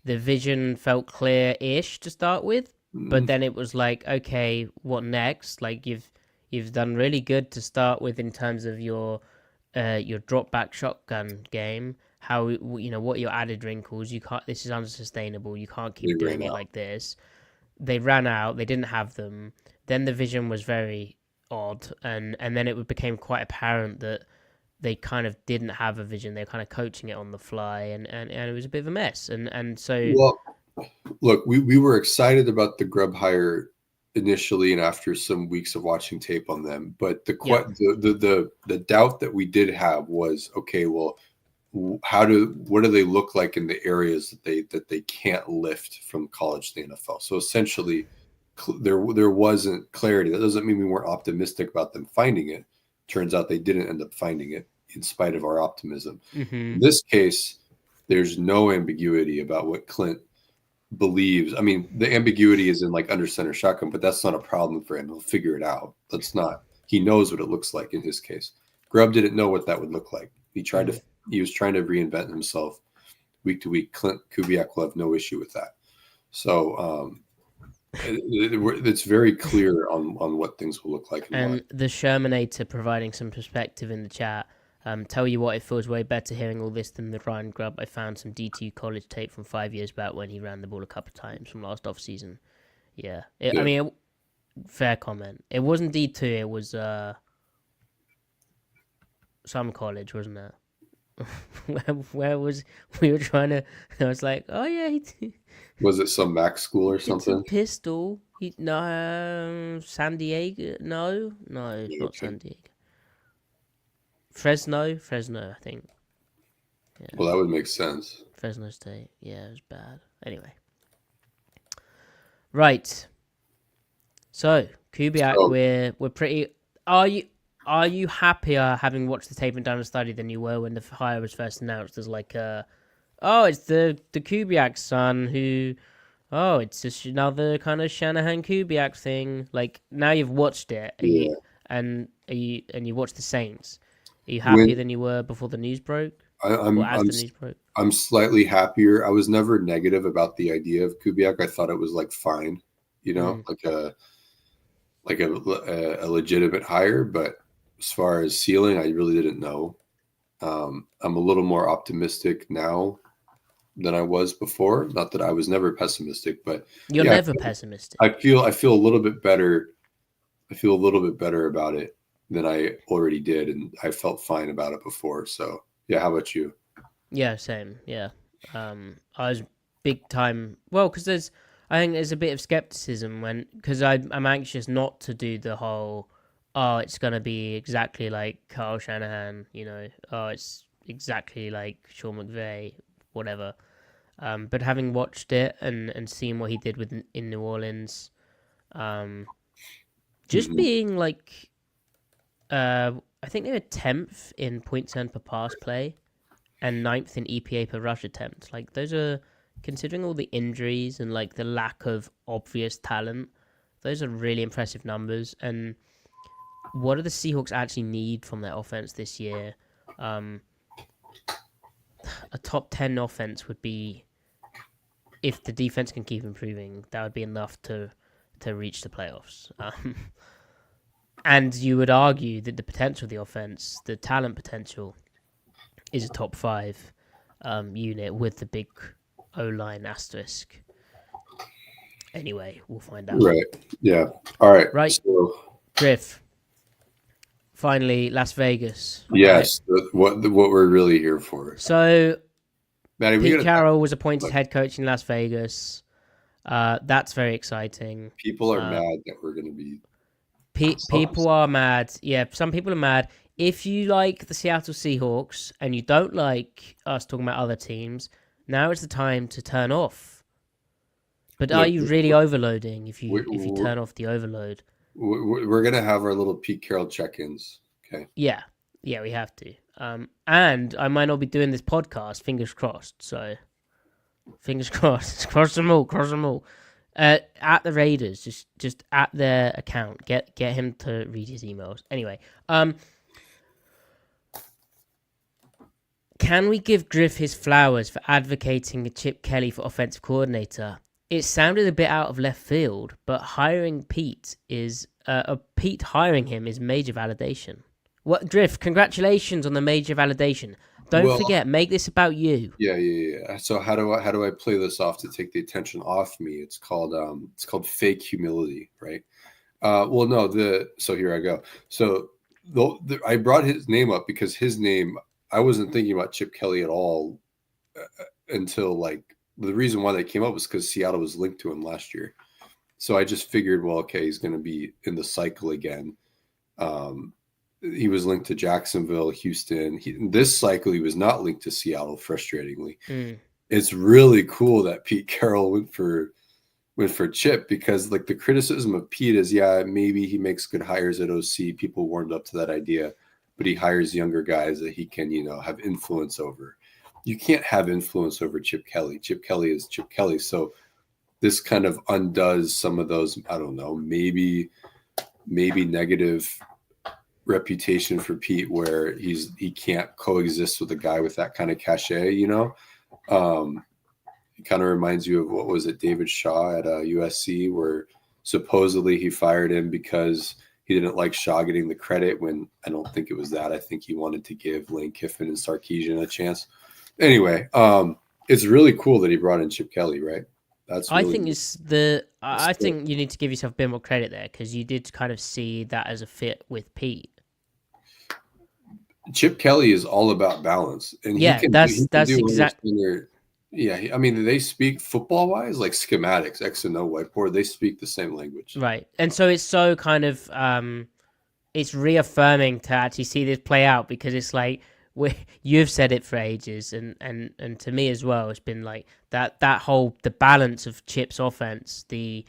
the vision felt clear-ish to start with, but then it was like, okay, what next? Like You've done really good to start with in terms of your drop back shotgun game. How what your added wrinkles? You can't. This is unsustainable. You can't keep doing it like this. They ran out. They didn't have them. Then the vision was very odd, and then it became quite apparent that they kind of didn't have a vision. They were kind of coaching it on the fly, and it was a bit of a mess. And so, well, look, we were excited about the Grubb hire initially and after some weeks of watching tape on them, but the doubt that we did have was, okay, well, what do they look like in the areas that they can't lift from college to the NFL? So essentially, there wasn't clarity. That doesn't mean we weren't optimistic about them finding it. Turns out they didn't end up finding it in spite of our optimism. Mm-hmm. In this case, there's no ambiguity about what Klint believes. I mean, the ambiguity is in like under center shotgun, but that's not a problem for him. He'll figure it out. That's not. He knows what it looks like in his case. Grubb didn't know what that would look like. He was trying to reinvent himself week to week. Klint Kubiak will have no issue with that. So it's very clear on what things will look like. And the Shermanator providing some perspective in the chat. Tell you what, it feels way better hearing all this than the Ryan Grubb. I found some D2 college tape from 5 years back when he ran the ball a couple of times from last off season. Yeah. I mean, fair comment. It wasn't D2, it was some college, wasn't it? where was we were trying to? I was like, oh yeah, was it some Mac school or something? It's a pistol. San Diego. No, not San Diego. Fresno, I think. Yeah. Well, that would make sense. Fresno State. Yeah, it was bad. Anyway, right. So Kubiak, we're pretty. Are you happier having watched the tape and done a study than you were when the hire was first announced? As like, it's the Kubiak son who, it's just another kind of Shanahan Kubiak thing. Like now you've watched it, and you watched the Saints. Are you happier than you were before the news broke? The news broke? I'm slightly happier. I was never negative about the idea of Kubiak. I thought it was like fine, like a legitimate hire, but as far as ceiling, I really didn't know. I'm a little more optimistic now than I was before. Not that I was never pessimistic, but you're never pessimistic. I feel a little bit better. I feel a little bit better about it than I already did, and I felt fine about it before. So yeah, how about you? Yeah, same. Yeah, I was big time. Well, because I think there's a bit of skepticism because I'm anxious not to do the whole. Oh, it's going to be exactly like Kyle Shanahan, it's exactly like Sean McVay, whatever. But having watched it and seen what he did in New Orleans, just being like, I think they were 10th in points earned per pass play and 9th in EPA per rush attempt. Like, those are, considering all the injuries and like the lack of obvious talent, those are really impressive numbers. And what do the Seahawks actually need from their offense this year? A top 10 offense would be, if the defense can keep improving, that would be enough to reach the playoffs. And you would argue that the potential of the offense, the talent potential, is a top 5 unit with the big O-line asterisk. Anyway, we'll find out. Right. Yeah. All right. Right. So, Griff. Finally, Las Vegas. Yes, right. What we're really here for. So, Matty, Pete Carroll was appointed head coach in Las Vegas. That's very exciting. People are mad that we're going to be. People are mad. Yeah, some people are mad. If you like the Seattle Seahawks and you don't like us talking about other teams, now is the time to turn off. But are you really overloading if you turn off the overload? We're going to have our little Pete Carroll check-ins, okay? Yeah, we have to. And I might not be doing this podcast, fingers crossed. So, fingers crossed. Cross them all. At the Raiders, just at their account. Get him to read his emails. Anyway, can we give Griff his flowers for advocating Chip Kelly for offensive coordinator? It sounded a bit out of left field, but hiring Pete hiring him is major validation. What, Griff? Congratulations on the major validation. Don't forget, make this about you. Yeah. So how do I play this off to take the attention off me? It's called fake humility, right? So here I go. So I brought his name up because his name, I wasn't thinking about Chip Kelly at all until like the reason why they came up was because Seattle was linked to him last year. So I just figured, well, okay, he's going to be in the cycle again. he was linked to Jacksonville, Houston. This cycle, he was not linked to Seattle, frustratingly. It's really cool that Pete Carroll went for Chip, because like the criticism of Pete is, yeah, maybe he makes good hires at OC. People warmed up to that idea, but he hires younger guys that he can, have influence over. You can't have influence over Chip Kelly. Chip Kelly is Chip Kelly. So this kind of undoes some of those, I don't know, maybe negative reputation for Pete, where he can't coexist with a guy with that kind of cachet, It kind of reminds you of, what was it, David Shaw at USC, where supposedly he fired him because he didn't like Shaw getting the credit, when I don't think it was that. I think he wanted to give Lane Kiffin and Sarkisian a chance. Anyway, it's really cool that he brought in Chip Kelly, right? I think I think you need to give yourself a bit more credit there, because you did kind of see that as a fit with Pete. Chip Kelly is all about balance, and that's exactly. Yeah, I mean, they speak football-wise like schematics, X and O whiteboard. They speak the same language, right? And so it's so kind of it's reaffirming to actually see this play out, because it's like you've said it for ages, and to me as well, it's been like the balance of Chip's offense, the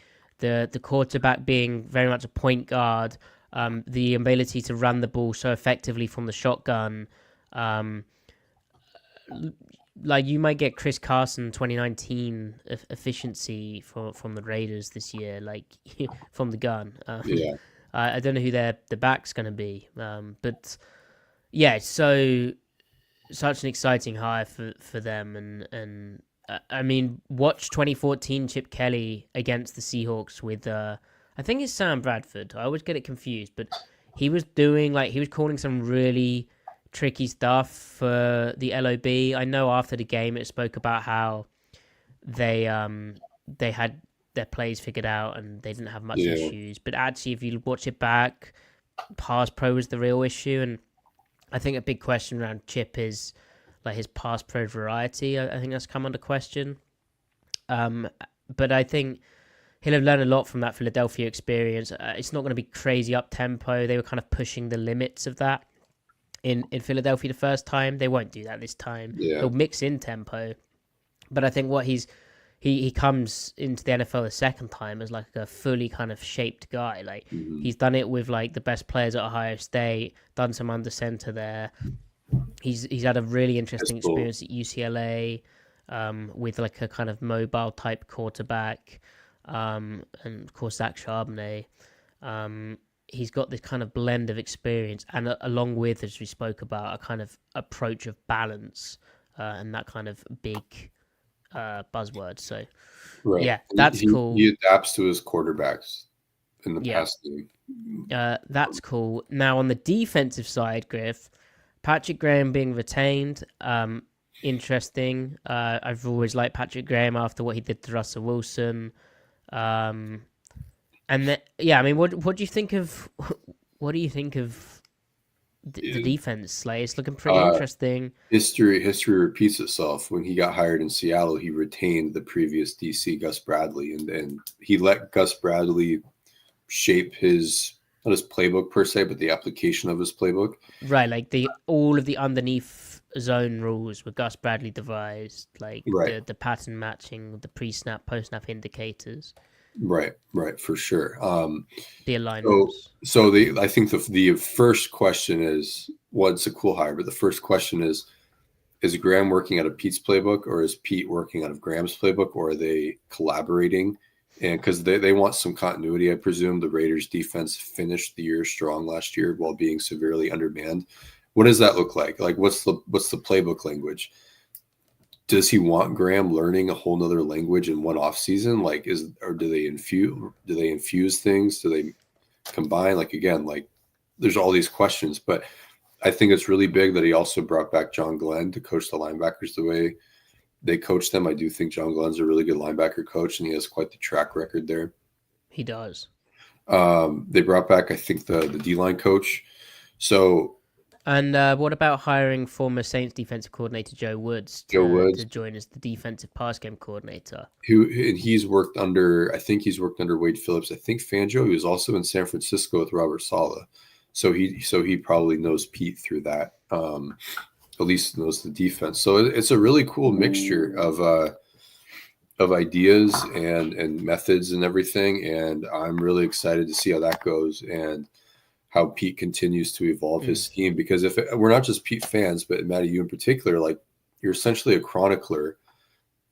quarterback being very much a point guard, the ability to run the ball so effectively from the shotgun. Like, you might get Chris Carson 2019 efficiency from the Raiders this year, like from the gun. I don't know who the back's going to be, but yeah, so such an exciting hire for them, and I mean, watch 2014 Chip Kelly against the Seahawks with I think it's Sam Bradford. I always get it confused, but he was calling some really tricky stuff for the LOB. I know after the game it spoke about how they had their plays figured out and they didn't have much issues, but actually if you watch it back, pass pro was the real issue. And I think a big question around Chip is like his pass pro variety. I think that's come under question, but I think he'll have learned a lot from that Philadelphia experience. It's not going to be crazy up tempo. They were kind of pushing the limits of that in Philadelphia the first time. They won't do that this time. They'll mix in tempo. But I think what he comes into the NFL the second time as like a fully kind of shaped guy. Like he's done it with like the best players at Ohio State, done some under center there. He's had a really interesting experience at UCLA with like a kind of mobile type quarterback. And of course Zach Charbonnet. He's got this kind of blend of experience, and along with, as we spoke about, a kind of approach of balance and that kind of big buzzword. So, yeah, that's cool. He adapts to his quarterbacks in the past game. That's cool. Now, on the defensive side, Griff, Patrick Graham being retained, interesting. I've always liked Patrick Graham after what he did to Russell Wilson. And I mean, what do you think of the defense? Like, it's looking pretty interesting. History repeats itself. When he got hired in Seattle, he retained the previous DC, Gus Bradley, and he let Gus Bradley shape not his playbook per se, but the application of his playbook. Right, like all of the underneath zone rules were Gus Bradley devised, like the pattern matching, the pre-snap, post-snap indicators. Right, for sure. The alignments. So I think the first question is, what's a cool hire? But the first question is Graham working out of Pete's playbook, or is Pete working out of Graham's playbook, or are they collaborating? And because they want some continuity, I presume. The Raiders defense finished the year strong last year while being severely undermanned. What does that look like? Like, what's the playbook language? Does he want Graham learning a whole nother language in one off season? Like, do they infuse things? Do they combine? Like, again, like there's all these questions, but I think it's really big that he also brought back John Glenn to coach the linebackers the way they coach them. I do think John Glenn's a really good linebacker coach, and he has quite the track record there. He does. They brought back, I think, the D-line coach. So. And what about hiring former Saints defensive coordinator Joe Woods to join as the defensive pass game coordinator? He's worked under Wade Phillips. I think Fangio. He was also in San Francisco with Robert Saleh. So he probably knows Pete through that. At least knows the defense. So it's a really cool mixture of ideas and methods and everything. And I'm really excited to see how that goes and how Pete continues to evolve his scheme. Because we're not just Pete fans, but Matty, you in particular, like you're essentially a chronicler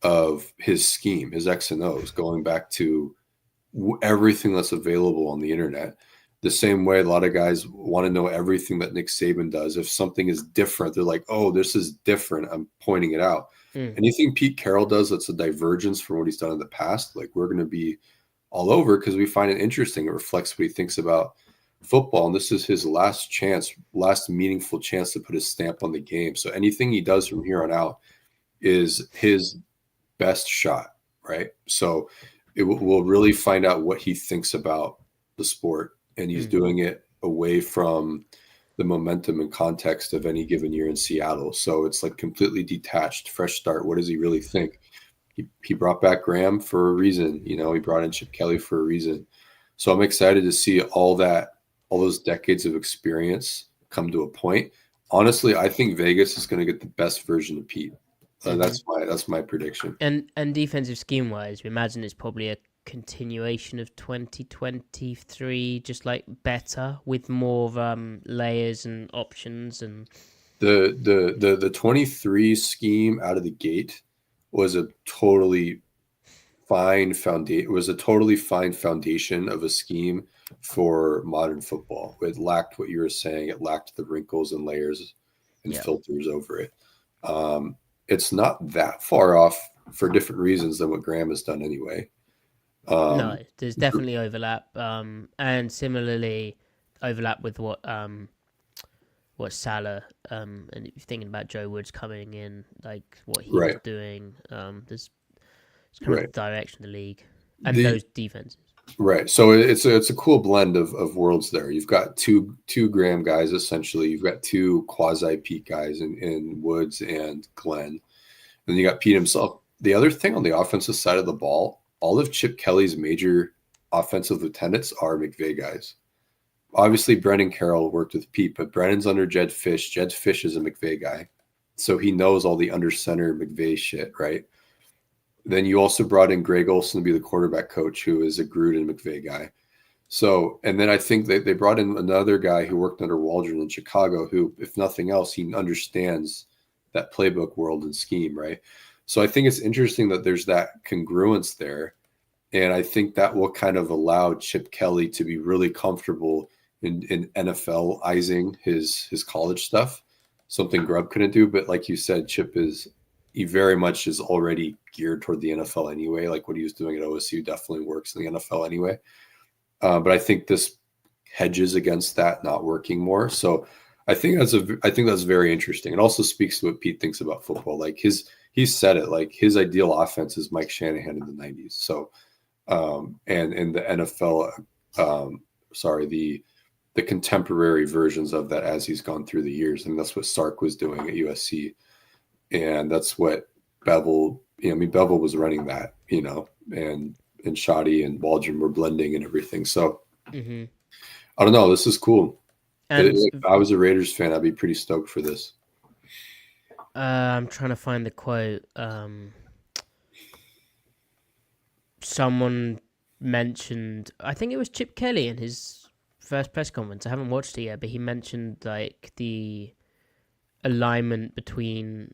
of his scheme, his X and O's, going back to everything that's available on the internet. The same way a lot of guys want to know everything that Nick Saban does. If something is different, they're like, oh, this is different. I'm pointing it out. Anything Pete Carroll does that's a divergence from what he's done in the past, like we're going to be all over because we find it interesting. It reflects what he thinks about football. And this is his last meaningful chance to put his stamp on the game. So anything he does from here on out is his best shot, right? So we'll really find out what he thinks about the sport. And he's doing it away from the momentum and context of any given year in Seattle. So it's like completely detached, fresh start. What does he really think? He brought back Graham for a reason. He brought in Chip Kelly for a reason. So I'm excited to see all those decades of experience come to a point. Honestly, I think Vegas is going to get the best version of Pete. That's my prediction. And defensive scheme wise, we imagine it's probably a continuation of 2023, just like better with more layers and options. And the 23 scheme out of the gate was a totally fine foundation. It was a totally fine foundation of a scheme for modern football. It lacked what you were saying. It lacked the wrinkles and layers and filters over it. It's not that far off for different reasons than what Graham has done anyway. No, there's definitely overlap, and similarly overlap with what Salah, and if you're thinking about Joe Woods coming in, like what he was doing, there's kind of the direction of the league and those defenses. Right. So it's a cool blend of worlds there. You've got two Graham guys essentially. You've got two quasi Pete guys in Woods and Glenn. And you got Pete himself. The other thing on the offensive side of the ball, all of Chip Kelly's major offensive lieutenants are McVay guys. Obviously, Brendan Carroll worked with Pete, but Brendan's under Jed Fish. Jed Fish is a McVay guy. So he knows all the under center McVay shit, right? Then you also brought in Greg Olson to be the quarterback coach, who is a Gruden McVay guy. So, and then I think they brought in another guy who worked under Waldron in Chicago, who, if nothing else, he understands that playbook world and scheme, right? So I think it's interesting that there's that congruence there. And I think that will kind of allow Chip Kelly to be really comfortable in NFL-izing his college stuff, something Grubb couldn't do. But like you said, he very much is already geared toward the NFL anyway. Like what he was doing at OSU definitely works in the NFL anyway. But I think this hedges against that not working more. So I think that's very interesting. It also speaks to what Pete thinks about football. Like he said it, like his ideal offense is Mike Shanahan in the 90s. So and in the NFL, the contemporary versions of that as he's gone through the years. And that's what Sark was doing at USC. And that's what Bevel, Bevel was running that, and Shoddy and Waldron were blending and everything. So I don't know. This is cool. If I was a Raiders fan, I'd be pretty stoked for this. I'm trying to find the quote. Someone mentioned, I think it was Chip Kelly in his first press conference. I haven't watched it yet, but he mentioned like the alignment between.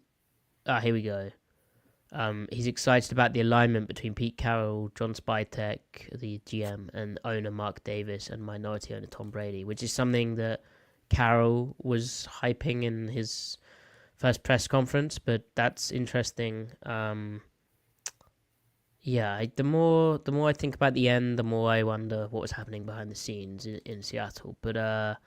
Here we go. He's excited about the alignment between Pete Carroll, John Spytek, the GM, and owner Mark Davis, and minority owner Tom Brady, which is something that Carroll was hyping in his first press conference. But that's interesting. The more I think about the end, the more I wonder what was happening behind the scenes in Seattle. But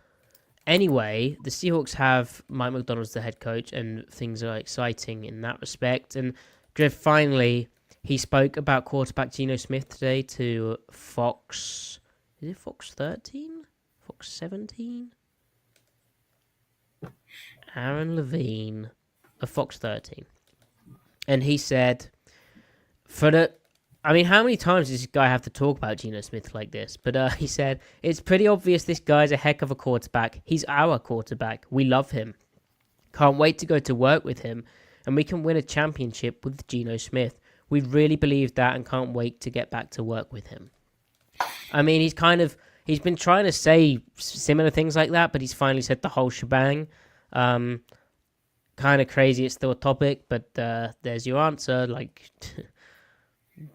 anyway, the Seahawks have Mike McDonald as the head coach, and things are exciting in that respect. And Griff, finally, he spoke about quarterback Geno Smith today to Fox. Is it Fox 13? Fox 17? Aaron Levine of Fox 13. And he said, for the I mean, how many times does this guy have to talk about Geno Smith like this? But he said, it's pretty obvious this guy's a heck of a quarterback. He's our quarterback. We love him. Can't wait to go to work with him, and we can win a championship with Geno Smith. We really believe that and can't wait to get back to work with him. I mean, he's been trying to say similar things like that, but he's finally said the whole shebang. Kind of crazy it's still a topic, but there's your answer. Like,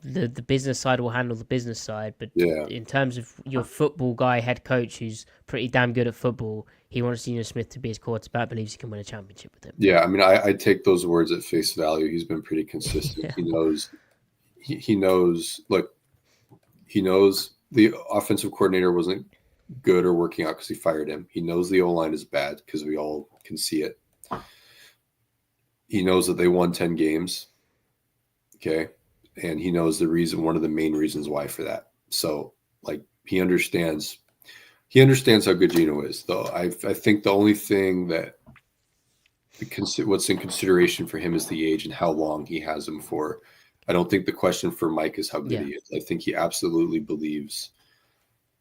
the business side will handle the business side, but in terms of your football guy, head coach, who's pretty damn good at football, he wants Geno Smith to be his quarterback, believes he can win a championship with him. Yeah, I mean, I take those words at face value. He's been pretty consistent. Yeah. He knows. Look, he knows the offensive coordinator wasn't good or working out because he fired him. He knows the O-line is bad because we all can see it. He knows that they won 10 games. Okay. And he knows one of the main reasons why for that. So, like, he understands how good Geno is, though. I think the only thing that what's in consideration for him is the age and how long he has him for. I don't think the question for Mike is how good he is. I think he absolutely believes.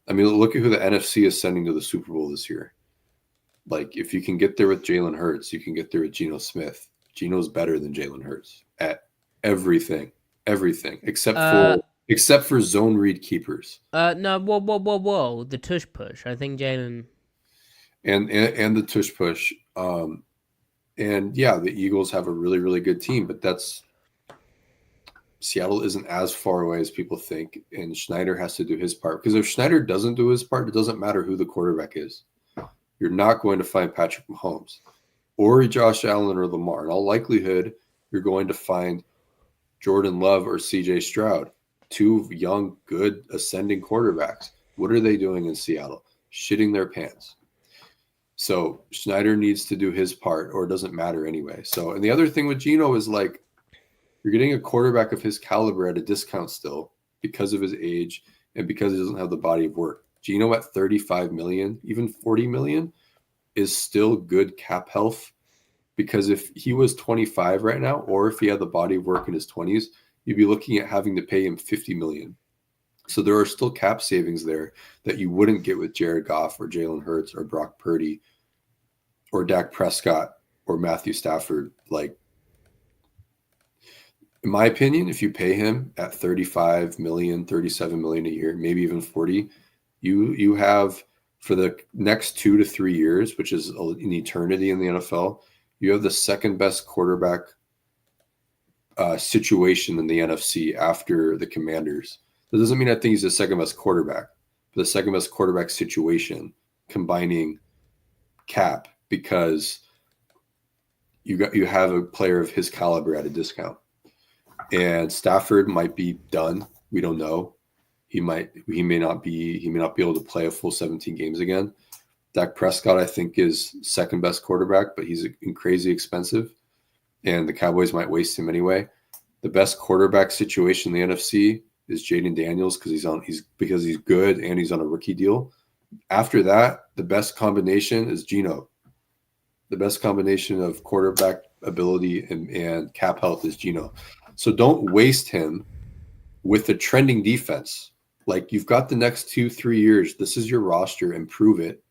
I mean, look at who the NFC is sending to the Super Bowl this year. Like, if you can get there with Jalen Hurts, you can get there with Geno Smith. Geno's better than Jalen Hurts at everything, except for zone read keepers. No, whoa, the tush push. I think Jalen and the tush push. And yeah, the Eagles have a really, really good team, but Seattle isn't as far away as people think, and Schneider has to do his part. Because if Schneider doesn't do his part, it doesn't matter who the quarterback is. You're not going to find Patrick Mahomes or Josh Allen or Lamar. In all likelihood, you're going to find Jordan Love or CJ Stroud, two young, good, ascending quarterbacks. What are they doing in Seattle? Shitting their pants. So Schneider needs to do his part, or it doesn't matter anyway. So, and the other thing with Geno is, like, you're getting a quarterback of his caliber at a discount still because of his age and because he doesn't have the body of work. Geno at $35 million, even $40 million, is still good cap health, because if he was 25 right now, or if he had the body of work in his 20s, you'd be looking at having to pay him $50 million. So there are still cap savings there that you wouldn't get with Jared Goff or Jalen Hurts or Brock Purdy or Dak Prescott or Matthew Stafford. Like, in my opinion, if you pay him at $35 million, $37 million a year, maybe even 40, you have, for the next 2 to 3 years, which is an eternity in the NFL, you have the second best quarterback situation in the NFC after the Commanders. That doesn't mean I think he's the second best quarterback, but the second best quarterback situation, combining cap, because you have a player of his caliber at a discount. And Stafford might be done. We don't know. He may not be able to play a full 17 games again. Dak Prescott, I think, is second best quarterback, but he's crazy expensive, and the Cowboys might waste him anyway. The best quarterback situation in the NFC is Jaden Daniels, because he's good and he's on a rookie deal. After that, the best combination is Geno. The best combination of quarterback ability and cap health is Geno. So don't waste him with a trending defense. Like, you've got the next 2-3 years. This is your roster. Improve it.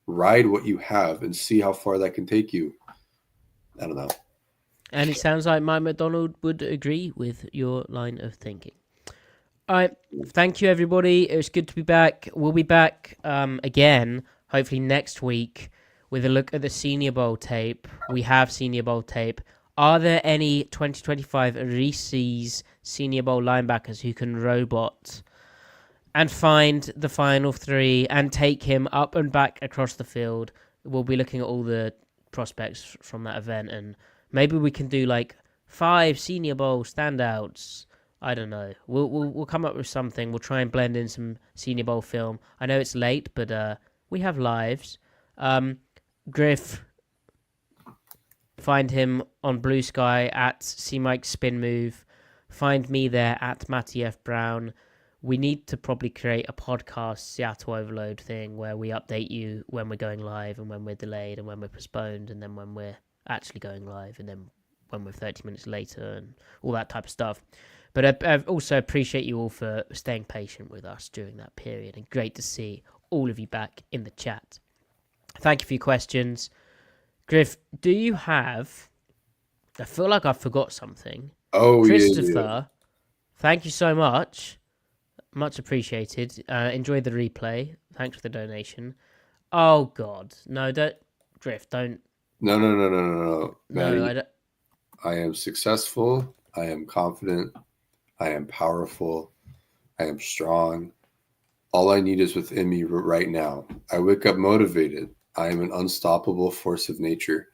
Ride what you have and see how far that can take you. I don't know. And it sounds like Mike McDonald would agree with your line of thinking. All right. Thank you, everybody. It was good to be back. We'll be back again, hopefully next week, with a look at the Senior Bowl tape. We have Senior Bowl tape. Are there any 2025 Reese's Senior Bowl linebackers who can robot and find the final three and take him up and back across the field? We'll be looking at all the prospects from that event, and maybe we can do like 5 Senior Bowl standouts. I don't know. We'll come up with something. We'll try and blend in some Senior Bowl film. I know it's late, but we have lives. Griff, find him on Blue Sky at CMike Spin Move. Find me there at Matty F Brown. We need to probably create a podcast Seattle Overload thing where we update you when we're going live and when we're delayed and when we're postponed and then when we're actually going live and then when we're 30 minutes later and all that type of stuff. But I also appreciate you all for staying patient with us during that period, and great to see all of you back in the chat. Thank you for your questions. Griff, do you have... I feel like I forgot something. Oh, Christopher, thank you so much. Much appreciated. Enjoy the replay. Thanks for the donation. Oh, God. No, don't... Griff, don't... No. Matty, No, I don't... I am successful. I am confident. I am powerful. I am strong. All I need is within me right now. I wake up motivated. I am an unstoppable force of nature.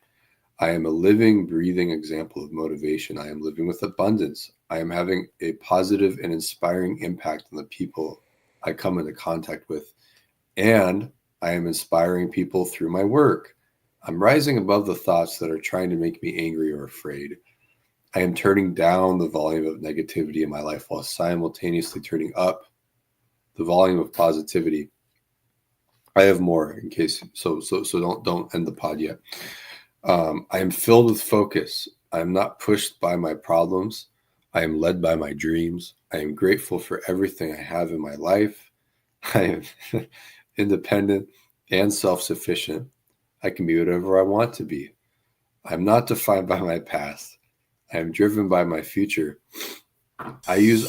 I am a living, breathing example of motivation. I am living with abundance. I am having a positive and inspiring impact on the people I come into contact with. And I am inspiring people through my work. I'm rising above the thoughts that are trying to make me angry or afraid. I am turning down the volume of negativity in my life while simultaneously turning up the volume of positivity. I have more in case, so don't end the pod yet. I am filled with focus. I am not pushed by my problems. I am led by my dreams. I am grateful for everything I have in my life. I am independent and self-sufficient. I can be whatever I want to be. I'm not defined by my past. I am driven by my future. I use